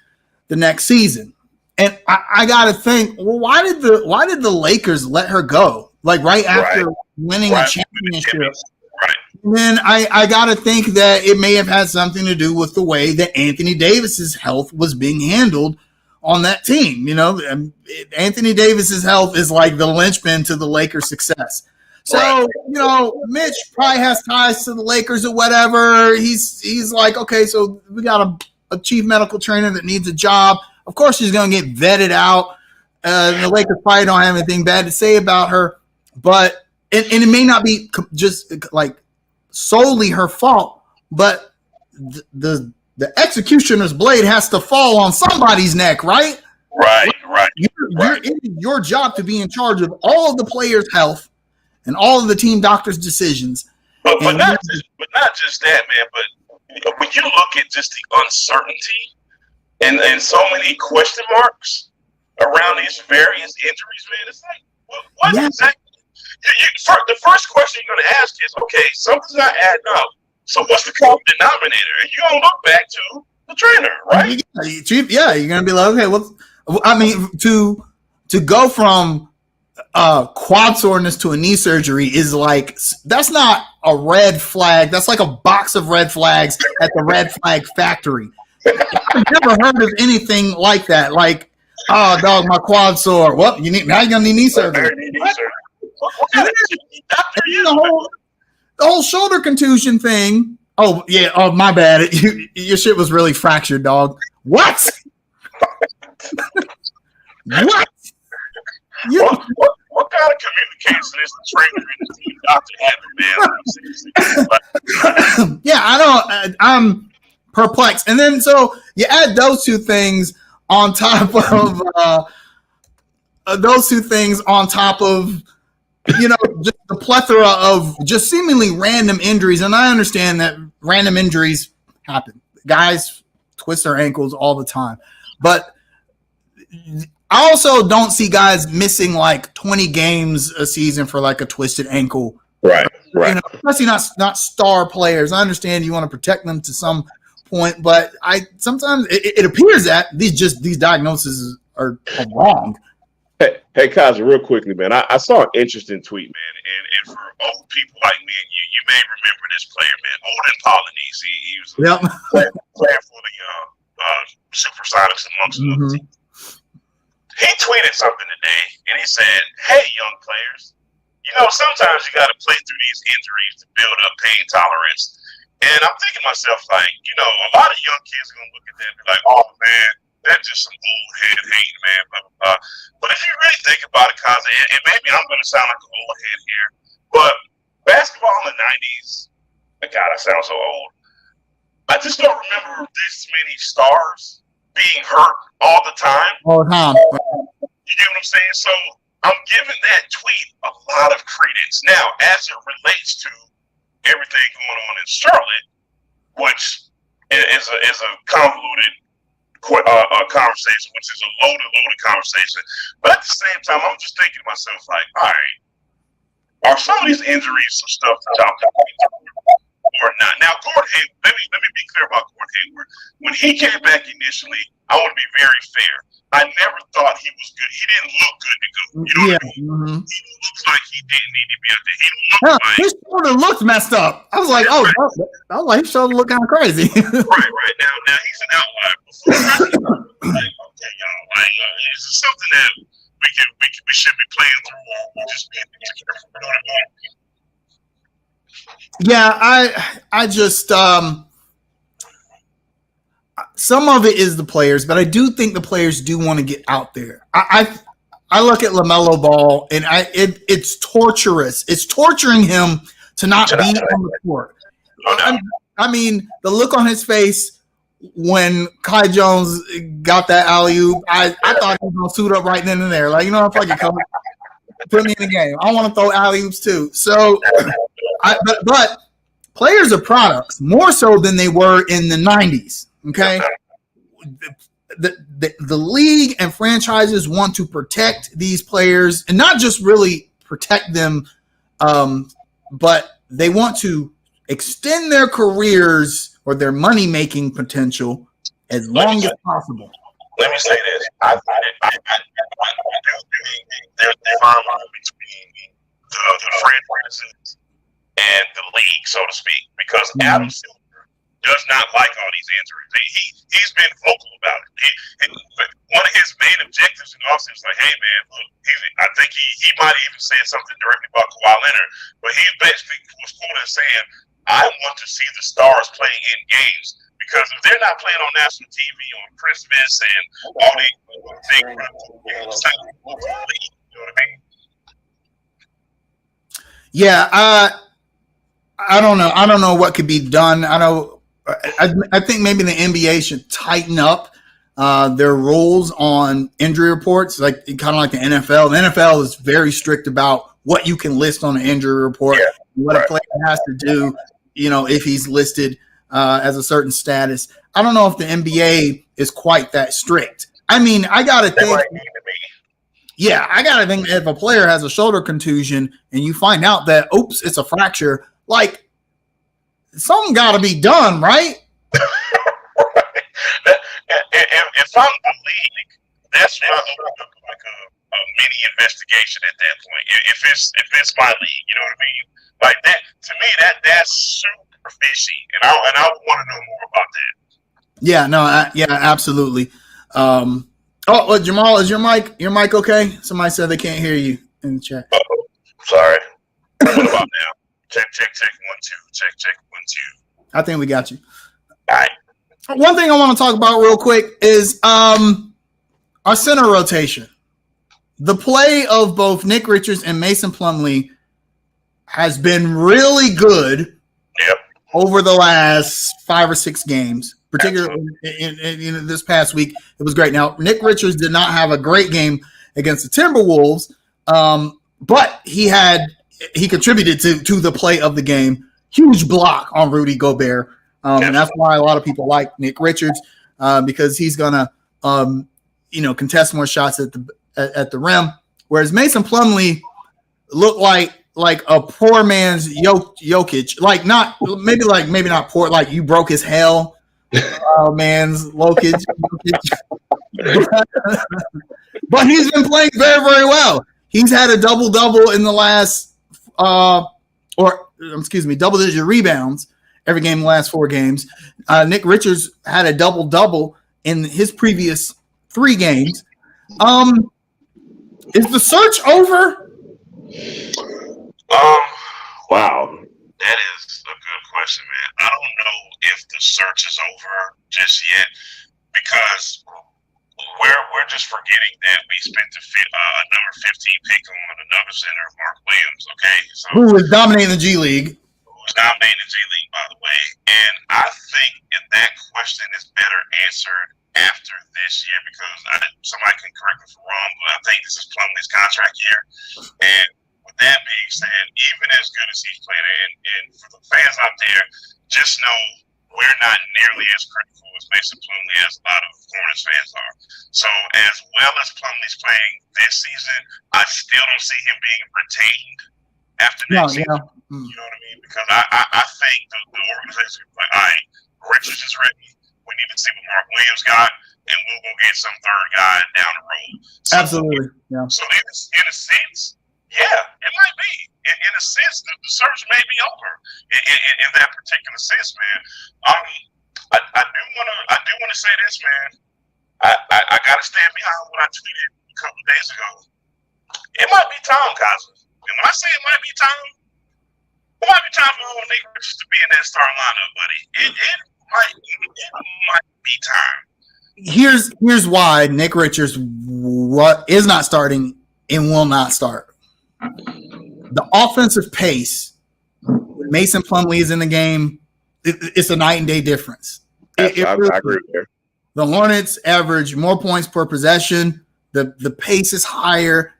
the next season. And I got to think, well, why did the Lakers let her go? Like right after winning a championship. Right. And then I got to think that it may have had something to do with the way that Anthony Davis's health was being handled on that team. You know, Anthony Davis's health is like the linchpin to the Lakers' success. So, you know, Mitch probably has ties to the Lakers or whatever. He's like, okay, so we got a chief medical trainer that needs a job. Of course, she's going to get vetted out. The Lakers probably don't have anything bad to say about her. But and it may not be just like solely her fault, but the executioner's blade has to fall on somebody's neck, right? Right. It is your job to be in charge of all of the players' health and all of the team doctors' decisions. But not just that, man. But when you look at just the uncertainty and so many question marks around these various injuries, man, it's like, what exactly? The first question you're going to ask is, okay, something's not adding up. So what's the common denominator? And you're going to look back to the trainer, right? Yeah, you're going to be like, okay, well, I mean, to go from quad soreness to a knee surgery is like, that's not a red flag. That's like a box of red flags at the red flag factory. I've never heard of anything like that. Like, oh, dog, my quad sore. Well, now you're going to need knee surgery. What kind of doctor are you? The whole shoulder contusion thing. Oh, yeah. Oh, my bad. Your shit was really fractured, dog. What? What? What kind of communication is the trainer and the team doctor having, man? Yeah, I'm perplexed. And then so you add those two things on top of just the plethora of just seemingly random injuries. And I understand that random injuries happen. Guys twist their ankles all the time. But I also don't see guys missing like 20 games a season for like a twisted ankle. Right. Especially not star players. I understand you want to protect them to some point, but sometimes it appears that these diagnoses are wrong. Hey, Kaza, real quickly, man. I saw an interesting tweet, man, and for old people like me and you may remember this player, man, Olden Polynese. He was playing for the Supersonics amongst other teams. He tweeted something today, and he said, "Hey, young players, sometimes you got to play through these injuries to build up pain tolerance." And I'm thinking to myself, like, a lot of young kids are gonna look at that and be like, "Oh man, that's just some old head hating, man." Blah, blah, blah. But if you really think about it, Kaza, and maybe I'm gonna sound like an old head here, but basketball in the '90s, God, I sound so old. I just don't remember this many stars being hurt all the time. All the time. You get what I'm saying? So I'm giving that tweet a lot of credence. Now, as it relates to everything going on in Charlotte, which is a convoluted conversation, which is a loaded conversation. But at the same time, I'm just thinking to myself, like, all right, are some of these injuries some stuff that y'all can or not? Now, Gordon Hayward, let me be clear about Gordon Hayward. When he came back initially, I want to be very fair. I never thought he was good. He didn't look good to go. You know what I mean? Mm-hmm. He looks like he didn't need to be out there. He looked like his shoulder looked messed up. I was like, his shoulder looked kind of crazy. right. Now he's an outlier. Before, like, okay, y'all, like, is this something that we should be playing through, or we just being careful? You know what I mean? Yeah, I just some of it is the players, but I do think the players do want to get out there. I look at LaMelo Ball, and it's torturous. It's torturing him to not be on the court. I mean, the look on his face when Kai Jones got that alley-oop, I thought he was going to suit up right then and there. Like, fuck it, coach. Put me in the game. I want to throw alley-oops too. So, but players are products more so than they were in the 90s. Okay, the league and franchises want to protect these players, and not just really protect them, but they want to extend their careers or their money-making potential as long as possible. Let me say this: I do think there's a firm between the franchises and the league, so to speak, because Adam Silver does not like all these injuries. He's been vocal about it. One of his main objectives in the offseason is like, hey man, look, I think he might even say something directly about Kawhi Leonard, but he basically was quoted as saying, I want to see the stars playing in games, because if they're not playing on national TV on Christmas and all these things, you know what I mean? Yeah, I don't know. I don't know what could be done. I think maybe the NBA should tighten up their rules on injury reports, like kind of like the NFL. The NFL is very strict about what you can list on an injury report, what a player has to do, if he's listed as a certain status. I don't know if the NBA is quite that strict. I mean, I got to think. Yeah, I got to think if a player has a shoulder contusion and you find out that, oops, it's a fracture, like, something got to be done, right? If I'm the league, that's why I'm like a mini investigation at that point. If it's my league, you know what I mean? Like that, to me, that's super fishy, and I want to know more about that. Yeah, no, absolutely. Jamal, is your mic okay? Somebody said they can't hear you in the chat. Uh-oh. Sorry. What about now? Check 1 2. Check 1 2. I think we got you. All right. One thing I want to talk about real quick is our center rotation. The play of both Nick Richards and Mason Plumlee has been really good over the last 5 or 6 games, particularly in this past week. It was great. Now, Nick Richards did not have a great game against the Timberwolves, but he contributed to the play of the game. Huge block on Rudy Gobert. And that's why a lot of people like Nick Richards because he's gonna contest more shots at the rim. Whereas Mason Plumlee looked like a poor man's Jokic, maybe not poor, like you broke his hell man's Jokic. But he's been playing very, very well. He's had a double-double in the last double-digit rebounds every game in the last 4 games. Nick Richards had a double-double in his previous 3 games. Is the search over? Wow. That is a good question, man. I don't know if the search is over just yet because we're just forgetting that we spent a number 15 pick on another center, Mark Williams, okay? So, who is dominating the G League. Who's dominating the G League, by the way. And I think that question is better answered after this year because somebody can correct me if I'm wrong, but I think this is Plumlee's contract year. And with that being said, even as good as he's played, and for the fans out there, just know we're not nearly as critical as Mason Plumlee as a lot of Hornets fans are. So as well as Plumlee's playing this season, I still don't see him being retained after next season. You know what I mean? Because I think the organization is like, all right, Richards is ready. We need to see what Mark Williams got, and we'll go get some third guy down the road. So, absolutely. Yeah. So in a sense, yeah, it might be. In a sense, the search may be over. In that particular sense, man. I do want to say this, man. I got to stand behind what I tweeted a couple of days ago. It might be time, Cosmo. And when I say it might be time for old Nick Richards to be in that starting lineup, buddy. It might be time. Here's why Nick Richards is not starting and will not start. The offensive pace, when Mason Plumlee is in the game, it's a night and day difference. I agree there. The Hornets average more points per possession. The pace is higher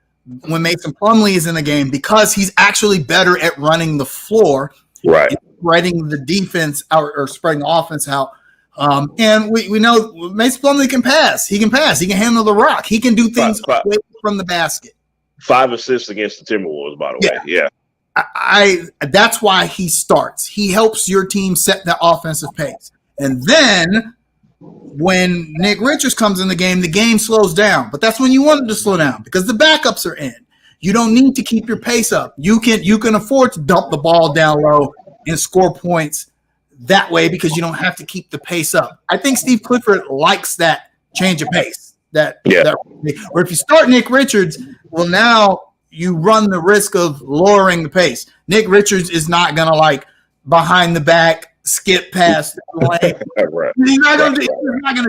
when Mason Plumlee is in the game because he's actually better at running the floor, right? Spreading the defense out or spreading the offense out. And we know Mason Plumlee can pass. He can pass. He can handle the rock. He can do things away from the basket. 5 assists against the Timberwolves, by the way. Yeah. That's why he starts. He helps your team set that offensive pace. And then when Nick Richards comes in the game slows down. But that's when you want it to slow down because the backups are in. You don't need to keep your pace up. You can afford to dump the ball down low and score points that way because you don't have to keep the pace up. I think Steve Clifford likes that change of pace. Or if you start Nick Richards, well, now you run the risk of lowering the pace. Nick Richards is not going to behind the back skip past the lane. Right. He's not going to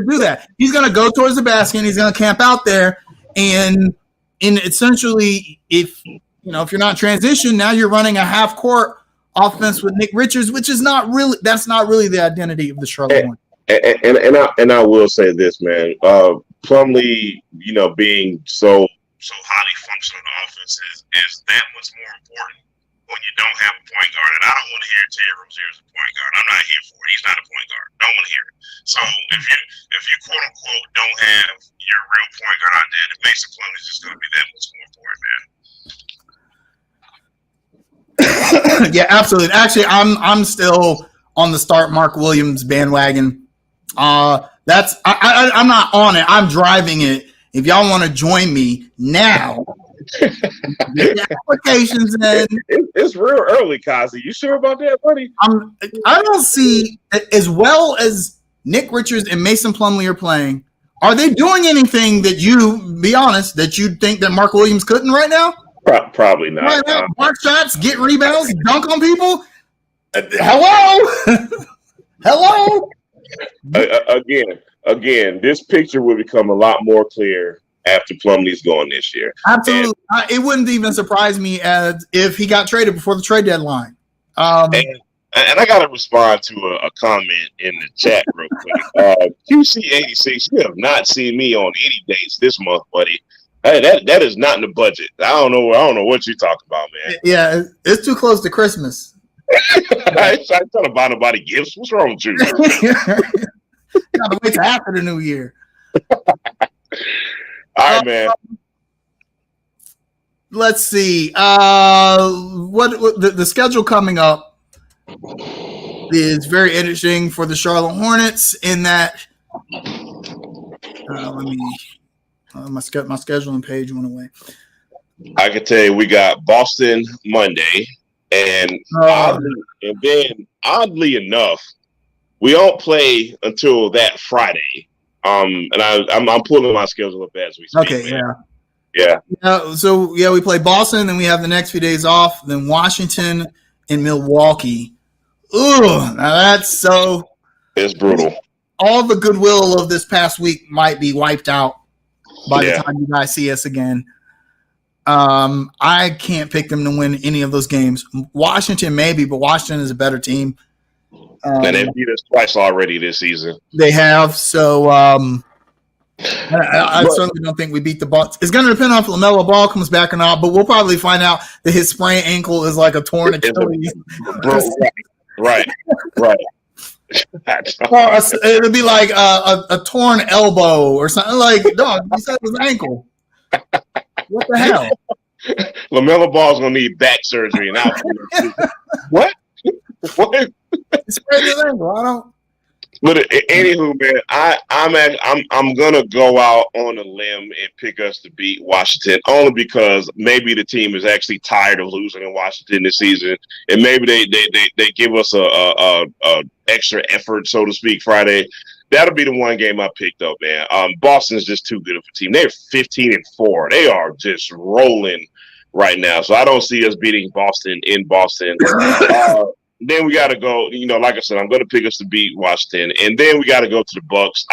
do that. He's going to go towards the basket and he's going to camp out there. And essentially, if you're not transition, now you're running a half court offense with Nick Richards, which is not really the identity of the Charlotte Hornets. And I will say this, man. Plumlee, being so highly functional in offense is that much more important when you don't have a point guard. And I don't want to hear Terry Rozier as a point guard. I'm not here for it. He's not a point guard. Don't want to hear it. So if you quote unquote don't have your real point guard out there, the Mason Plumlee is just going to be that much more important, man. Yeah, absolutely. Actually, I'm still on the start Mark Williams bandwagon. I'm not on it. I'm driving it. If y'all want to join me now, get the applications in. It's real early, Kazi. You sure about that, buddy? I don't see, as well as Nick Richards and Mason Plumlee are playing, are they doing anything that you think that Mark Williams couldn't right now? Probably not. Right now, block shots, get rebounds, dunk on people. Hello? Hello? Again, this picture will become a lot more clear after Plumlee's gone this year. Absolutely. It wouldn't even surprise me as if he got traded before the trade deadline. And I got to respond to a comment in the chat real quick. QC86, you have not seen me on any dates this month, buddy. Hey, that is not in the budget. I don't know what you're talking about, man. Yeah, it's too close to Christmas. I ain't trying to buy nobody gifts. What's wrong with you? Gotta wait till after the new year. All right, man. Let's see. What the schedule coming up is very interesting for the Charlotte Hornets in that. Let me. My scheduling page went away. I can tell you, we got Boston Monday, and oddly enough, we don't play until that Friday. And I'm pulling my schedule up as we speak. Okay, man. Yeah. So we play Boston, then we have the next few days off, then Washington and Milwaukee. Ooh, now that's so. It's brutal. All the goodwill of this past week might be wiped out by the time you guys see us again. I can't pick them to win any of those games. Washington maybe, but Washington is a better team. And they've beat us twice already this season. They have. So I certainly don't think we beat the Bucks. It's going to depend on if LaMelo Ball comes back or not, but we'll probably find out that his sprained ankle is like a torn Achilles. Right. It'll be like a torn elbow or something. Like, dog, you said it was ankle. What the hell? LaMelo Ball's gonna need back surgery and out. What? What? It's his ankle. I don't. But anywho, man, I'm gonna go out on a limb and pick us to beat Washington only because maybe the team is actually tired of losing in Washington this season, and maybe they give us a extra effort, so to speak, Friday. That'll be the one game I picked up, man. Boston's just too good of a team. They're 15-4. They are just rolling right now. So I don't see us beating Boston in Boston. Then we got to go, like I said, I'm going to pick us to beat Washington. And then we got to go to the Bucks.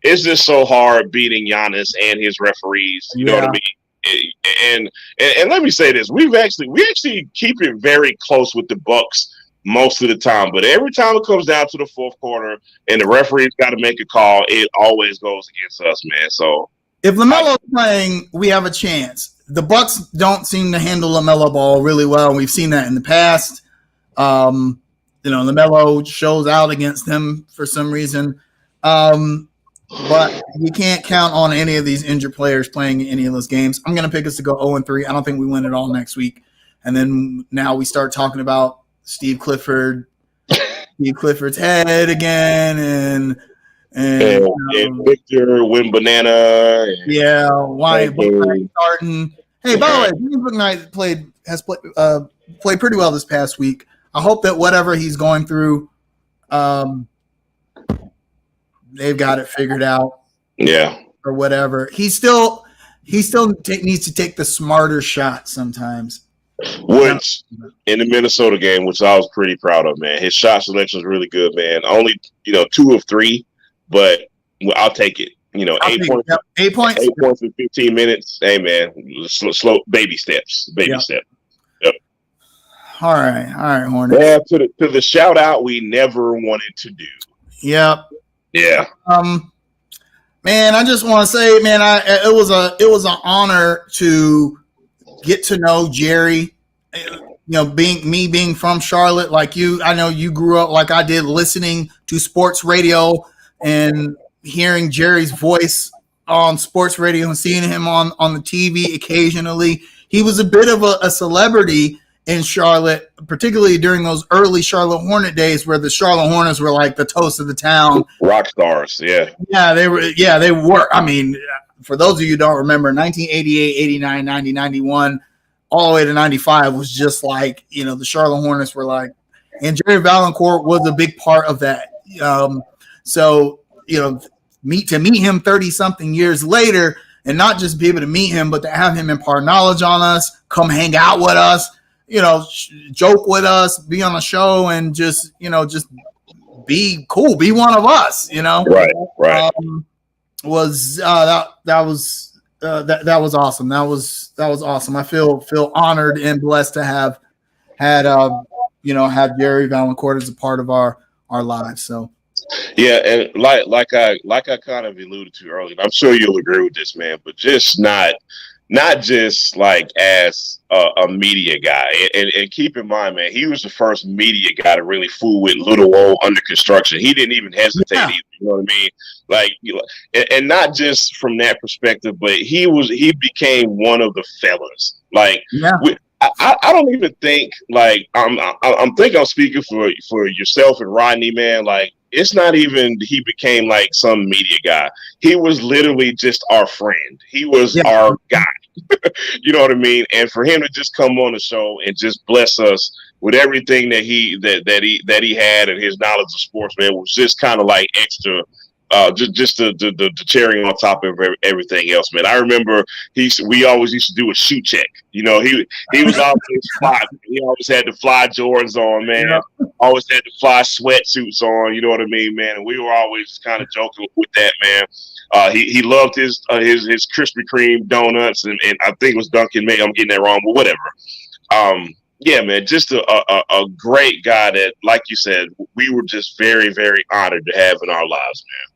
It's just so hard beating Giannis and his referees. You know what I mean? And let me say this. We actually keep it very close with the Bucks most of the time. But every time it comes down to the fourth quarter and the referee's got to make a call, it always goes against us, man. So if LaMelo's playing, we have a chance. The Bucks don't seem to handle LaMelo Ball really well, and we've seen that in the past. LaMelo shows out against them for some reason. But you can't count on any of these injured players playing any of those games. I'm going to pick us to go 0-3. I don't think we win it all next week. And then now we start talking about Steve Clifford's head again, and Victor Wembanyama. Yeah, why Bouknight starting? Hey, by the way, Bouknight played pretty well this past week. I hope that whatever he's going through, they've got it figured out. Yeah, or whatever. He still needs to take the smarter shot sometimes. Which in the Minnesota game, which I was pretty proud of, man. His shot selection was really good, man. Only 2 of 3, but I'll take it. 8 points in 15 minutes. Hey, man, slow baby steps. Step. Yep. All right, Hornets. Yeah, to the shout out we never wanted to do. Yep. Yeah. Man, I just want to say, man, it was an honor to get to know Gerry. Being from Charlotte, like you, I know you grew up like I did, listening to sports radio and hearing Gerry's voice on sports radio and seeing him on the TV occasionally. He was a bit of a celebrity in Charlotte, particularly during those early Charlotte Hornet days where the Charlotte Hornets were like the toast of the town. Rock stars, yeah. Yeah, they were. Yeah, they were. I mean, for those of you who don't remember, 1988, 89, 90, 91, all the way to 95 was just like, the Charlotte Hornets were like, and Gerry Valancourt was a big part of that. So, meet him 30-something years later and not just be able to meet him, but to have him impart knowledge on us, come hang out with us, joke with us, be on a show, and just be cool, be one of us, Right. That was awesome. That was awesome. I feel honored and blessed to have had Gerry Valancourt as a part of our lives. So Yeah, and like I kind of alluded to earlier, I'm sure you'll agree with this, man. But just not just like as a media guy, and keep in mind, man, he was the first media guy to really fool with Little O under construction. He didn't even hesitate either. You know what I mean? Like, and not just from that perspective, but he became one of the fellas. Like, I don't even think like I'm think I'm speaking for yourself and Rodney, man. Like, it's not even he became like some media guy. He was literally just our friend. He was our guy. You know what I mean? And for him to just come on the show and just bless us with everything that he had, and his knowledge of sports, man, was just kind of like extra. Just the cherry on top of everything else, man. I remember we always used to do a shoe check. You know, he was always fly. He always had the fly Jordans on, man. Yeah. Always had the fly sweatsuits on. You know what I mean, man? And we were always kind of joking with that, man. He loved his Krispy Kreme donuts, and I think it was Dunkin'. Maybe I'm getting that wrong, but whatever. Yeah, man, just a great guy that, like you said, we were just very, very honored to have in our lives, man.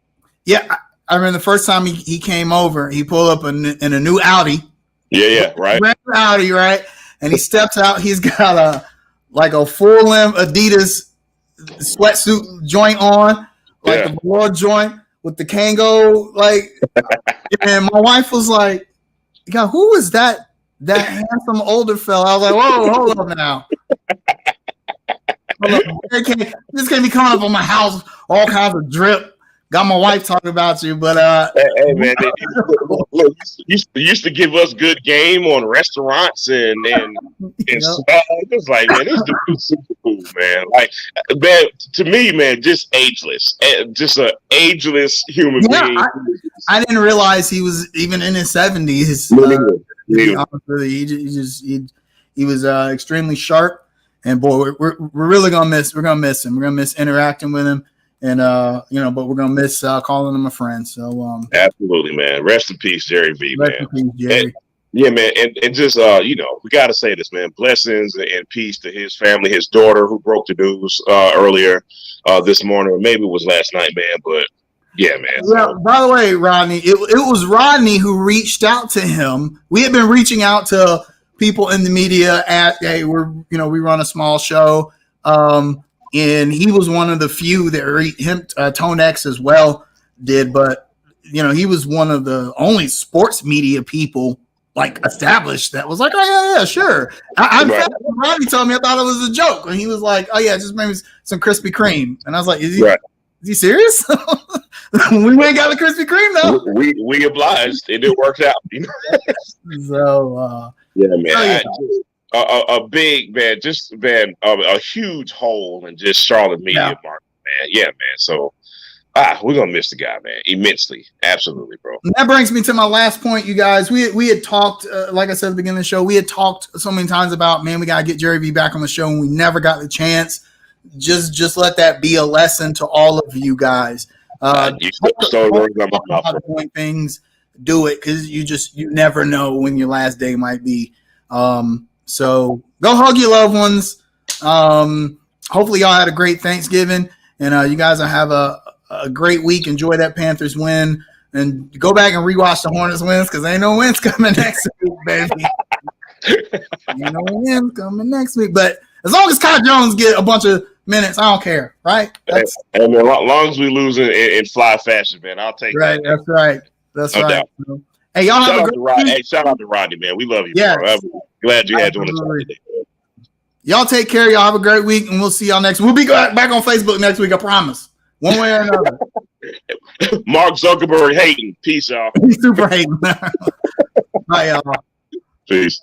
Yeah, I remember the first time he came over, he pulled up in a new Audi. Yeah, right. Brand new Audi, right? And he steps out. He's got a full length Adidas sweatsuit joint on, like the velour joint with the Kango. Like, and my wife was like, "God, who is that handsome older fella?" I was like, "Whoa, hold up now." This can't be coming up on my house, all kinds of drip. Got my wife talking about you, but hey man, look, you used to give us good game on restaurants and it's like, man, this dude is super cool, man. Like, man, to me, man, just ageless, just an ageless human being. I didn't realize he was even in his 70s. He was extremely sharp, and boy, we're really gonna miss him. We're gonna miss interacting with him. And but we're gonna miss calling him a friend. So absolutely, man. Rest in peace, Gerry V, man. Rest in peace, Gerry. Yeah, man, and just we gotta say this, man. Blessings and peace to his family, his daughter who broke the news earlier this morning, or maybe it was last night, man. But yeah, man. Well, by the way, Rodney, it was Rodney who reached out to him. We had been reaching out to people in the media we run a small show. And he was one of the few that Tone X as well did, but he was one of the only sports media people like established that was like, oh yeah, sure. Rodney told me I thought it was a joke, and he was like, oh yeah, just maybe some Krispy Kreme, and I was like, is he serious? We ain't got a Krispy Kreme though. We obliged, and it worked out. So yeah, man. A big man, a huge hole in just Charlotte media market, man. Yeah, man. So we're gonna miss the guy, man, immensely. Absolutely, bro. And that brings me to my last point, you guys. We had talked, like I said at the beginning of the show, we had talked so many times about, man, we gotta get Gerry V back on the show, and we never got the chance. Just let that be a lesson to all of you guys. Doing things, do it, because you never know when your last day might be. So go hug your loved ones. Hopefully y'all had a great Thanksgiving, and you guys will have a great week. Enjoy that Panthers win, and go back and rewatch the Hornets wins, because ain't no wins coming next week, baby. Ain't no wins coming next week. But as long as Kai Jones get a bunch of minutes, I don't care, right? And as long as we lose in fly fashion, man, I'll take that. That's right. That's right. Hey, y'all have a great week. Hey, shout out to Rodney, man. We love you. Yeah. Glad you had doing this. Y'all take care. Y'all have a great week, and we'll see y'all next week. We'll be back on Facebook next week, I promise. One way or another. Mark Zuckerberg hating. Peace, y'all. He's super hating. Bye, y'all. Peace.